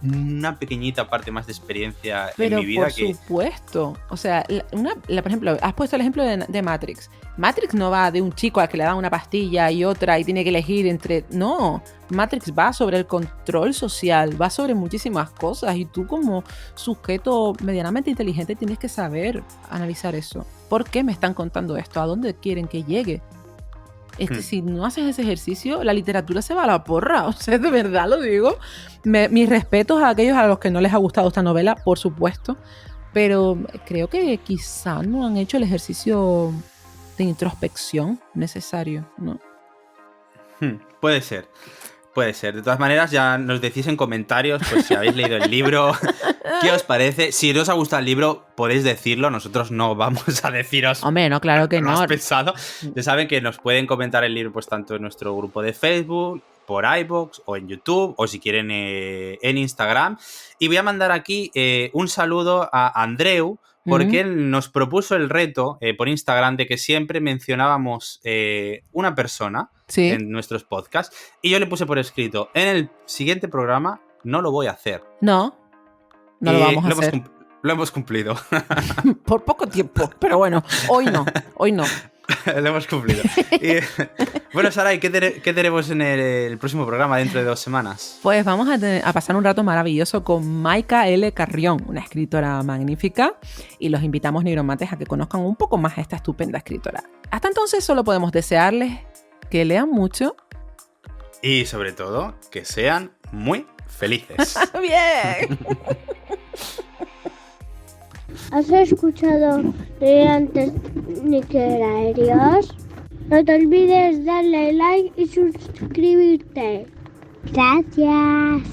una pequeñita parte más de experiencia en mi vida. Pero por supuesto, o sea, por ejemplo, has puesto el ejemplo de Matrix. Matrix no va de un chico al que le dan una pastilla y otra y tiene que elegir entre... No, Matrix va sobre el control social, va sobre muchísimas cosas y tú como sujeto medianamente inteligente tienes que saber analizar eso. ¿Por qué me están contando esto? ¿A dónde quieren que llegue? Si no haces ese ejercicio, la literatura se va a la porra. O sea, de verdad lo digo. Mis respetos a aquellos a los que no les ha gustado esta novela, por supuesto. Pero creo que quizá no han hecho el ejercicio de introspección necesario, ¿no? Puede ser. De todas maneras, ya nos decís en comentarios, pues si habéis leído el libro, ¿qué os parece? Si no os ha gustado el libro, podéis decirlo. Nosotros no vamos a deciros. Hombre, no, claro que no. ¿Has pensado? Ya saben que nos pueden comentar el libro, pues tanto en nuestro grupo de Facebook, por iVoox o en YouTube, o si quieren en Instagram. Y voy a mandar aquí un saludo a Andreu, porque él nos propuso el reto por Instagram de que siempre mencionábamos una persona en nuestros podcasts. Y yo le puse por escrito, en el siguiente programa no lo voy a hacer. No lo vamos a hacer. Lo hemos cumplido. Por poco tiempo, pero bueno, hoy no. Lo hemos cumplido. Bueno, Saray, ¿qué tenemos en el próximo programa dentro de 2 semanas? Pues vamos a pasar un rato maravilloso con Maika L. Carrión, una escritora magnífica, y los invitamos, nigromantes, a que conozcan un poco más a esta estupenda escritora. Hasta entonces solo podemos desearles que lean mucho. Y sobre todo, que sean muy felices. ¡Bien! ¿Has escuchado Gigantes Literarios? No te olvides darle like y suscribirte. Gracias.